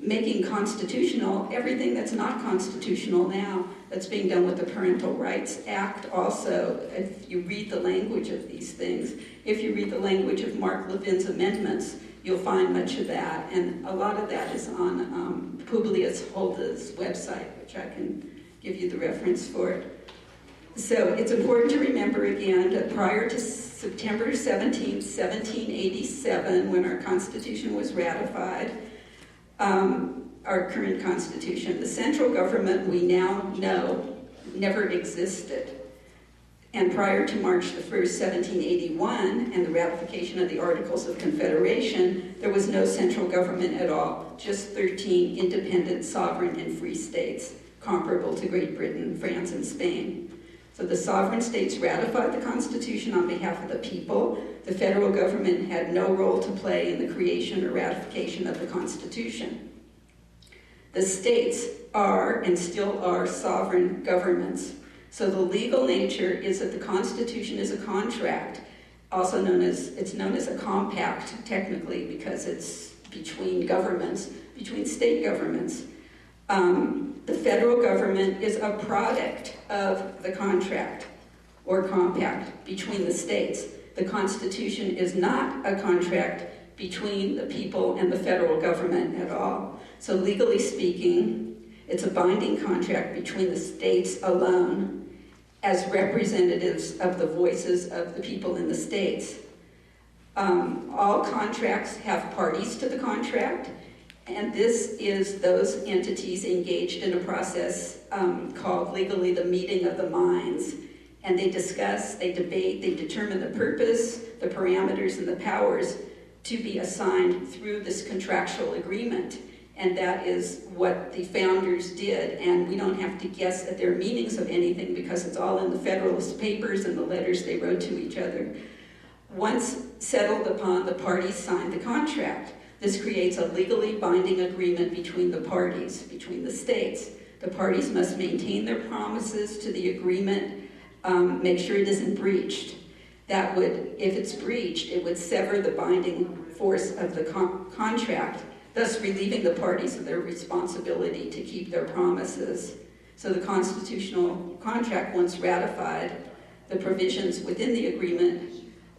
making constitutional everything that's not constitutional now. That's being done with the Parental Rights Act also. If you read the language of these things, if you read the language of Mark Levin's amendments, you'll find much of that. And a lot of that is on Publius Holda's website, which I can give you the reference for. So it's important to remember again that prior to September 17, 1787, when our Constitution was ratified, our current Constitution, the central government we now know never existed. And prior to March the 1st, 1781, and the ratification of the Articles of Confederation, there was no central government at all, just 13 independent, sovereign, and free states, comparable to Great Britain, France, and Spain. So the sovereign states ratified the Constitution on behalf of the people. The federal government had no role to play in the creation or ratification of the Constitution. The states are and still are sovereign governments. So the legal nature is that the Constitution is a contract, also known as a compact, technically, because it's between governments, between state governments. The federal government is a product of the contract or compact between the states. The Constitution is not a contract between the people and the federal government at all. So legally speaking, it's a binding contract between the states alone as representatives of the voices of the people in the states. All contracts have parties to the contract, and this is those entities engaged in a process called legally the meeting of the minds. And they discuss, they debate, they determine the purpose, the parameters, and the powers to be assigned through this contractual agreement. And that is what the founders did, and we don't have to guess at their meanings of anything because it's all in the Federalist Papers and the letters they wrote to each other. Once settled upon, the parties signed the contract. This creates a legally binding agreement between the parties, between the states. The parties must maintain their promises to the agreement, make sure it isn't breached. That would, if it's breached, it would sever the binding force of the contract, thus relieving the parties of their responsibility to keep their promises. So the constitutional contract, once ratified, the provisions within the agreement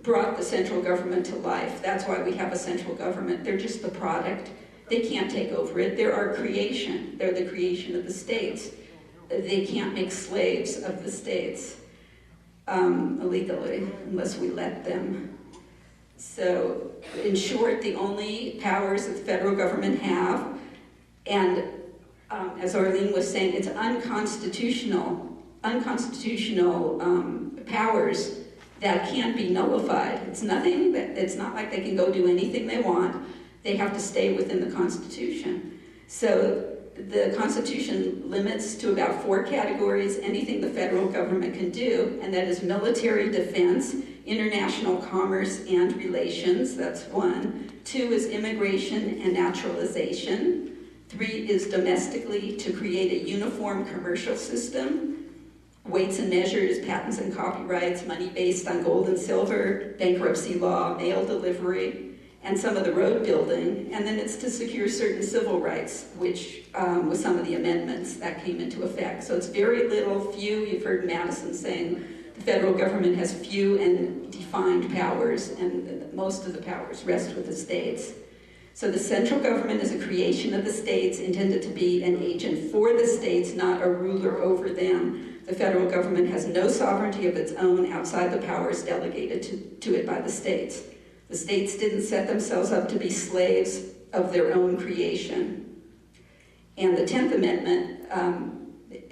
brought the central government to life. That's why we have a central government. They're just the product. They can't take over it. They're our creation. They're the creation of the states. They can't make slaves of the states illegally unless we let them. So, in short, the only powers that the federal government have, and as Orlean was saying, it's unconstitutional powers that can't be nullified. It's not like they can go do anything they want. They have to stay within the Constitution. So the Constitution limits to about 4 categories anything the federal government can do, and that is military defense, international commerce and relations, that's 1. 2 is immigration and naturalization. 3 is domestically, to create a uniform commercial system. Weights and measures, patents and copyrights, money based on gold and silver, bankruptcy law, mail delivery, and some of the road building. And then it's to secure certain civil rights, which with some of the amendments that came into effect. So it's very little, few. You've heard Madison saying the federal government has few and defined powers, and most of the powers rest with the states. So the central government is a creation of the states, intended to be an agent for the states, not a ruler over them. The federal government has no sovereignty of its own outside the powers delegated to it by the states. The states didn't set themselves up to be slaves of their own creation. And the 10th Amendment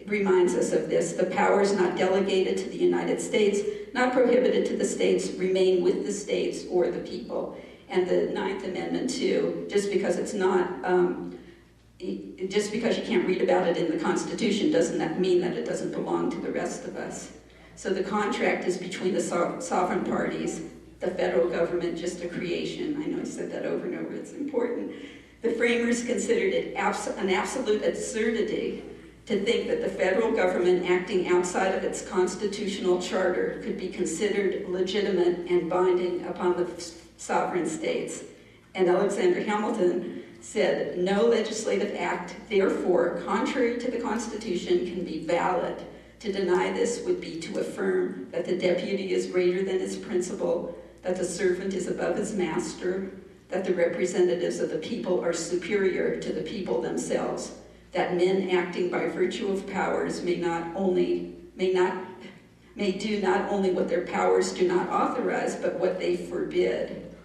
reminds us of this. The powers not delegated to the United States, not prohibited to the states, remain with the states or the people. And the 9th Amendment, too, just because it's not, just because you can't read about it in the Constitution doesn't that mean that it doesn't belong to the rest of us. So the contract is between the sovereign parties, the federal government just a creation. I know I said that over and over, it's important. The framers considered it an absolute absurdity to think that the federal government acting outside of its constitutional charter could be considered legitimate and binding upon the sovereign states. And Alexander Hamilton said, no legislative act, therefore, contrary to the Constitution, can be valid. To deny this would be to affirm that the deputy is greater than his principal, that the servant is above his master, that the representatives of the people are superior to the people themselves, that men acting by virtue of powers may do not only what their powers do not authorize, but what they forbid.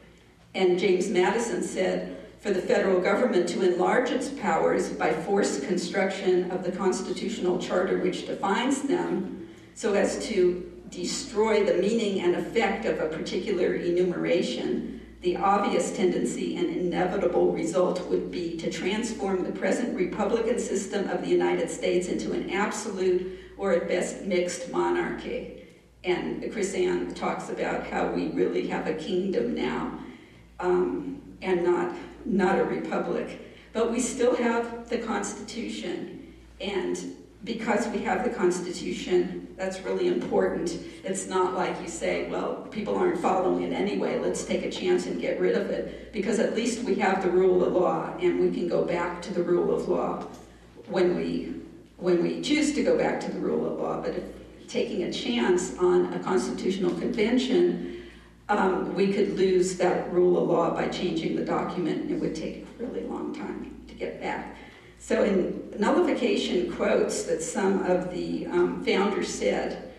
And James Madison said, for the federal government to enlarge its powers by forced construction of the constitutional charter which defines them, so as to destroy the meaning and effect of a particular enumeration, the obvious tendency and inevitable result would be to transform the present Republican system of the United States into an absolute or at best mixed monarchy. And Chris Ann talks about how we really have a kingdom now and not a republic. But we still have the Constitution, and because we have the Constitution, that's really important. It's not like you say, well, people aren't following it anyway, let's take a chance and get rid of it, because at least we have the rule of law, and we can go back to the rule of law when we choose to go back to the rule of law. But if taking a chance on a constitutional convention, we could lose that rule of law by changing the document, and it would take a really long time to get back. So in nullification quotes that some of the founders said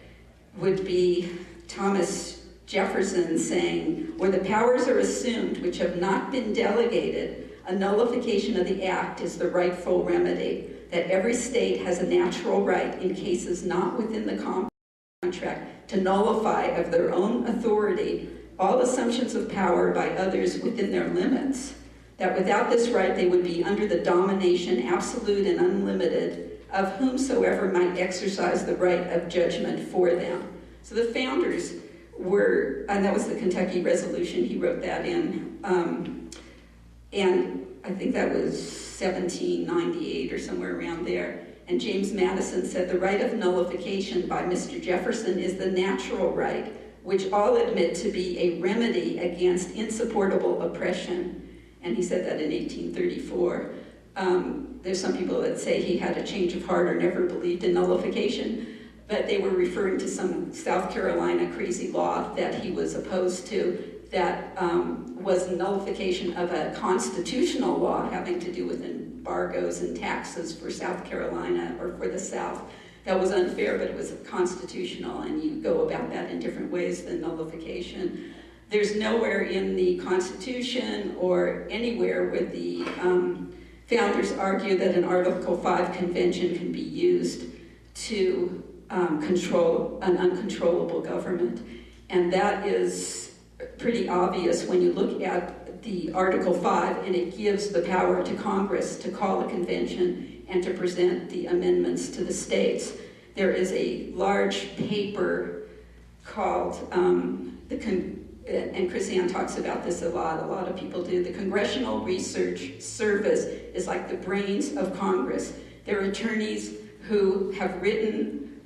would be Thomas Jefferson saying, where the powers are assumed which have not been delegated, a nullification of the act is the rightful remedy, that every state has a natural right in cases not within the contract to nullify of their own authority all assumptions of power by others within their limits, that without this right they would be under the domination, absolute and unlimited, of whomsoever might exercise the right of judgment for them. So the founders were, and that was the Kentucky Resolution, he wrote that in, and I think that was 1798 or somewhere around there. And James Madison said, the right of nullification by Mr. Jefferson is the natural right, which all admit to be a remedy against insupportable oppression. And he said that in 1834. There's some people that say he had a change of heart or never believed in nullification, but they were referring to some South Carolina crazy law that he was opposed to that was nullification of a constitutional law having to do with embargoes and taxes for South Carolina or for the South. That was unfair, but it was constitutional, and you go about that in different ways than nullification. There's nowhere in the Constitution or anywhere where the founders argue that an Article 5 convention can be used to control an uncontrollable government. And that is pretty obvious when you look at the Article 5, and it gives the power to Congress to call a convention and to present the amendments to the states. There is a large paper called, and Chris Ann talks about this a lot of people do, the Congressional Research Service is like the brains of Congress. There are attorneys who have written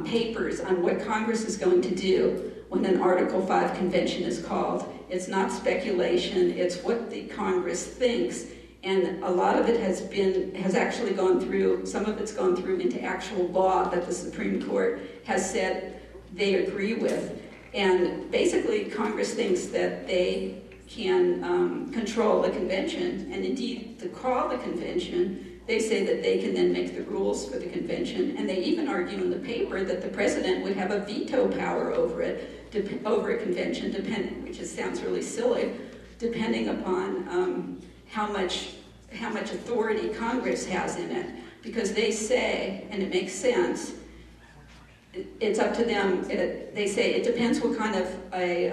papers on what Congress is going to do when an Article 5 convention is called. It's not speculation, it's what the Congress thinks. And a lot of it has actually gone through, some of it's gone through into actual law that the Supreme Court has said they agree with. And basically, Congress thinks that they can control the convention, and indeed, to call the convention, they say that they can then make the rules for the convention, and they even argue in the paper that the president would have a veto power over it, over a convention, which just sounds really silly, depending upon how much authority Congress has in it, because they say, and it makes sense, it's up to them. They say it depends what kind of a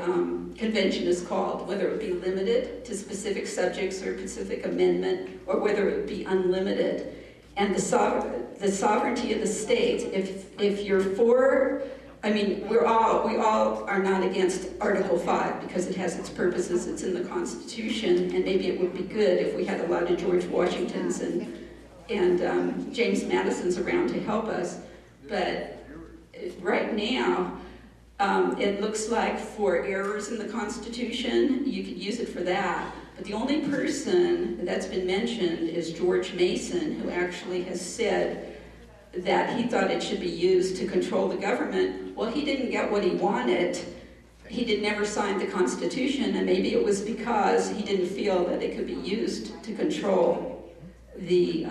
convention is called, whether it be limited to specific subjects or specific amendment, or whether it be unlimited. And the sovereignty of the states, if you're for I mean, we all are not against Article 5 because it has its purposes, it's in the Constitution, and maybe it would be good if we had a lot of George Washingtons and James Madisons around to help us. But right now, it looks like for errors in the Constitution, you could use it for that. But the only person that's been mentioned is George Mason, who actually has said that he thought it should be used to control the government. Well, he didn't get what he wanted. He never signed the Constitution, and maybe it was because he didn't feel that it could be used to control the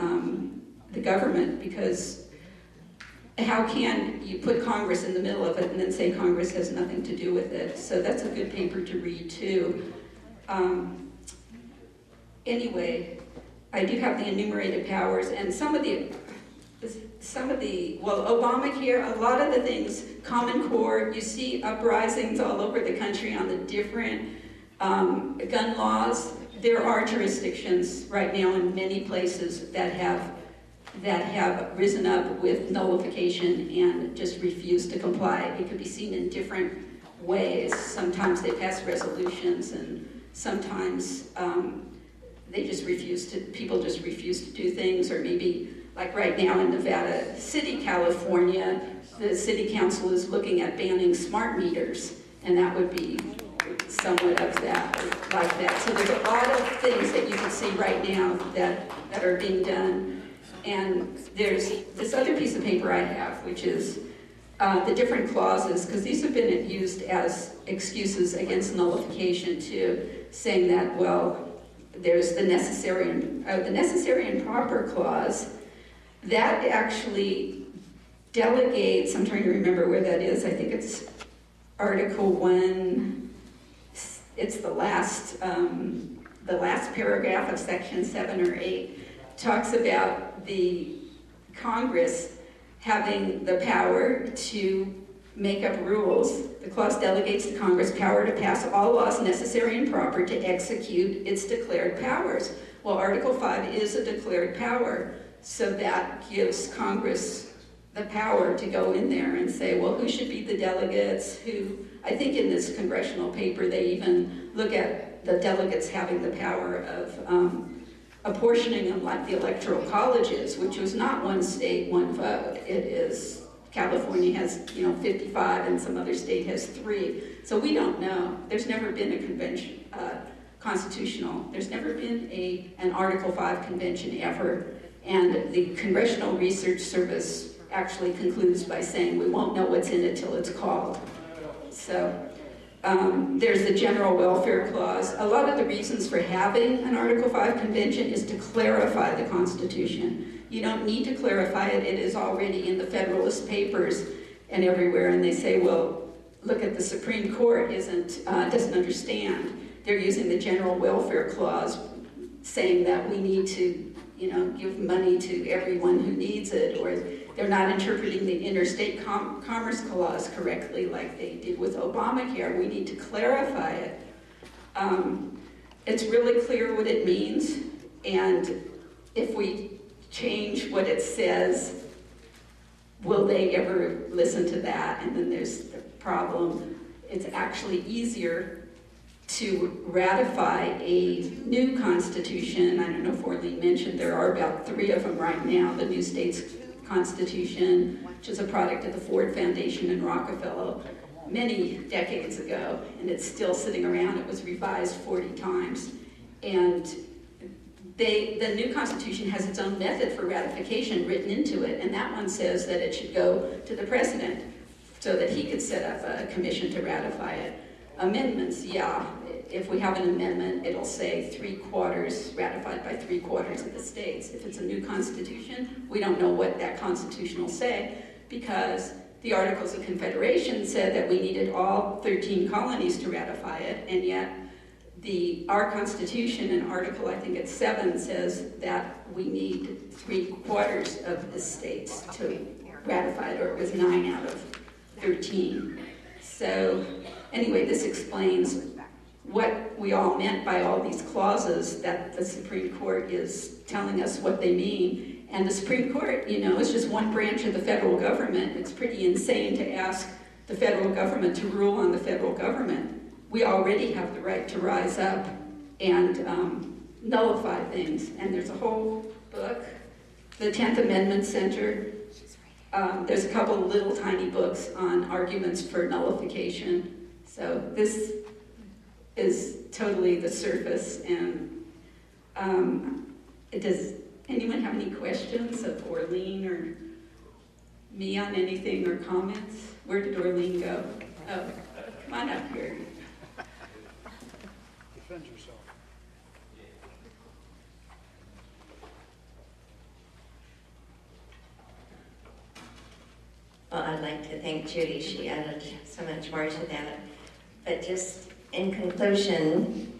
government, because how can you put Congress in the middle of it and then say Congress has nothing to do with it? So that's a good paper to read too. Anyway, I do have the enumerated powers, and some of the, well, Obamacare, a lot of the things, Common Core, you see uprisings all over the country on the different gun laws. There are jurisdictions right now in many places that have risen up with nullification and just refuse to comply. It could be seen in different ways. Sometimes they pass resolutions, and sometimes people just refuse to do things, or maybe like right now in Nevada City, California, the city council is looking at banning smart meters, and that would be somewhat of that, like that. So there's a lot of things that you can see right now that are being done. And there's this other piece of paper I have, which is the different clauses, because these have been used as excuses against nullification too, saying that, well, there's the necessary and proper clause. That actually delegates, I'm trying to remember where that is, I think it's Article 1, it's the last paragraph of Section 7 or 8, talks about the Congress having the power to make up rules. The clause delegates to Congress power to pass all laws necessary and proper to execute its declared powers. Well, Article 5 is a declared power, so that gives Congress the power to go in there and say, well, who should be the delegates, who, I think in this congressional paper they even look at the delegates having the power of apportioning them like the electoral colleges, which was not one state, one vote. It is, California has 55 and some other state has 3. So we don't know. There's never been a convention, constitutional, there's never been an Article 5 convention ever. And the Congressional Research Service actually concludes by saying we won't know what's in it till it's called. So there's the General Welfare Clause. A lot of the reasons for having an Article 5 convention is to clarify the Constitution. You don't need to clarify it. It is already in the Federalist Papers and everywhere. And they say, well, look at the Supreme Court doesn't understand. They're using the General Welfare Clause, saying that we need to give money to everyone who needs it, or they're not interpreting the Interstate Commerce Clause correctly like they did with Obamacare. We need to clarify it. It's really clear what it means, and if we change what it says, will they ever listen to that? And then there's the problem. It's actually easier to ratify a new constitution. I don't know if Orlean mentioned, there are about 3 of them right now. The new state's constitution, which is a product of the Ford Foundation in Rockefeller many decades ago, and it's still sitting around. It was revised 40 times. And the new constitution has its own method for ratification written into it, and that one says that it should go to the president so that he could set up a commission to ratify it. Amendments, yeah. If we have an amendment, it'll say 3/4 ratified by 3/4 of the states. If it's a new constitution, we don't know what that constitution will say, because the Articles of Confederation said that we needed all 13 colonies to ratify it, and yet our Constitution in Article, I think it's 7, says that we need 3/4 of the states to ratify it, or it was 9 out of 13. So anyway, this explains what we all meant by all these clauses that the Supreme Court is telling us what they mean. And the Supreme Court, is just one branch of the federal government. It's pretty insane to ask the federal government to rule on the federal government. We already have the right to rise up and nullify things. And there's a whole book, the 10th Amendment Center. There's a couple of little tiny books on arguments for nullification. So this is totally the surface. And does anyone have any questions of Orlean or me on anything or comments? Where did Orlean go? Oh, come on up here. Defend yourself. Well, I'd like to thank Judi. She added so much more to that. But just in conclusion,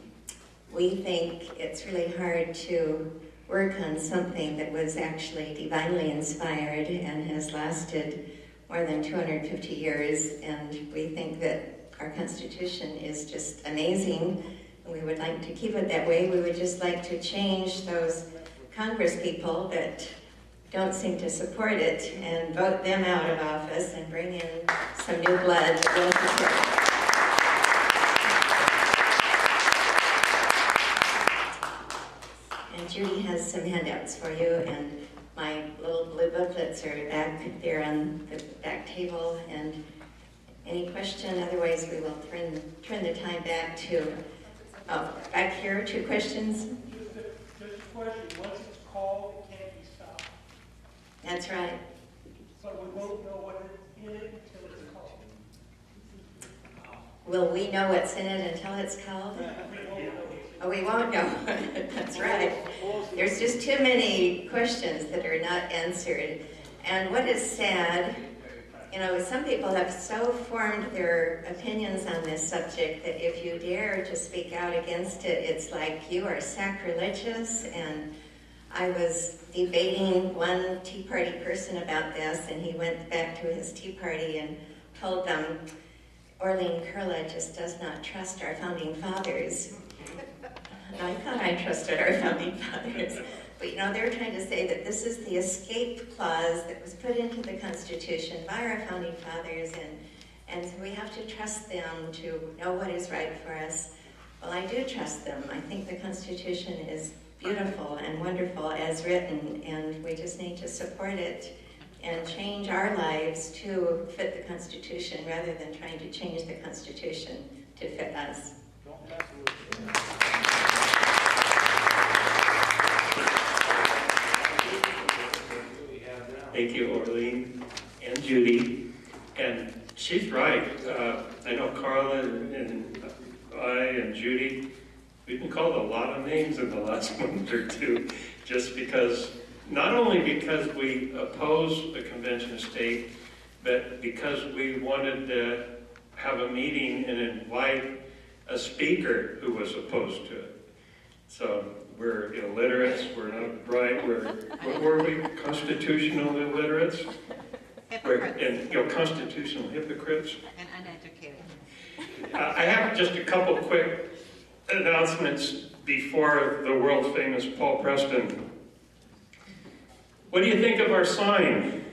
we think it's really hard to work on something that was actually divinely inspired and has lasted more than 250 years. And we think that our Constitution is just amazing. And we would like to keep it that way. We would just like to change those Congress people that don't seem to support it and vote them out of office and bring in some new blood that will support it. And Judi has some handouts for you, and my little blue booklets are back there on the back table. And any question, otherwise we will turn the time back to, back here, 2 questions. Just a question, once it's called, it can't be stopped. That's right. So we won't know what is in it until it's called. Will we know what's in it until it's called? Oh, we won't know. That's right. There's just too many questions that are not answered. And what is sad, you know, some people have so formed their opinions on this subject that if you dare to speak out against it, it's like you are sacrilegious. And I was debating one Tea Party person about this, and he went back to his Tea Party and told them, Orlean Koehle just does not trust our founding fathers. And I thought I trusted our founding fathers. But you know, they're trying to say that this is the escape clause that was put into the Constitution by our founding fathers, and so we have to trust them to know what is right for us. Well, I do trust them. I think the Constitution is beautiful and wonderful as written, and we just need to support it and change our lives to fit the Constitution rather than trying to change the Constitution to fit us. Don't mess with it. Thank you, Orlean and Judi. And she's right. I know Carla and I and Judi, we've been called a lot of names in the last month or two, just because, not only because we oppose the Convention of State, but because we wanted to have a meeting and invite a speaker who was opposed to it. So we're illiterates, we're not bright, what were we? Constitutional illiterates? And constitutional hypocrites. And uneducated. I have just a couple quick announcements before the world famous Paul Preston. What do you think of our sign?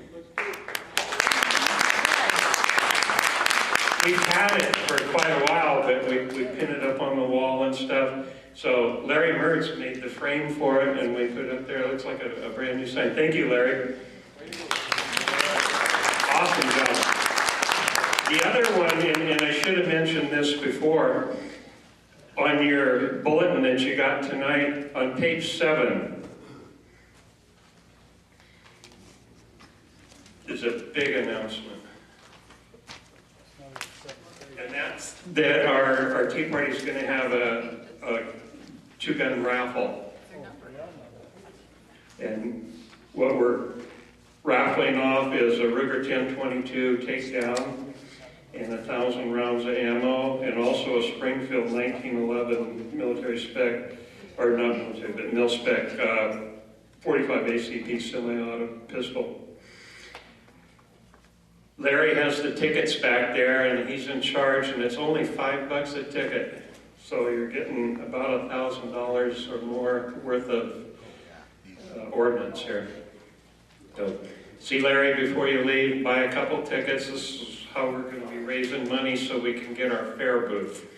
We've had it for quite a while, but we pin it up on the wall and stuff. So Larry Mertz made the frame for it, and we put it up there. It looks like a brand new sign. Thank you, Larry. Awesome job. The other one, and I should have mentioned this before, on your bulletin that you got tonight, on page 7, is a big announcement. And that's that our Tea Party is going to have a 2-gun raffle. And what we're raffling off is a Ruger 1022 takedown and 1,000 rounds of ammo, and also a Springfield 1911 military spec, or not military, but mil spec 45 ACP semi-auto pistol. Larry has the tickets back there, and he's in charge, and it's only $5 a ticket. So you're getting about $1,000 or more worth of ordnance here. See, Larry, before you leave, buy a couple tickets. This is how we're going to be raising money so we can get our fair booth.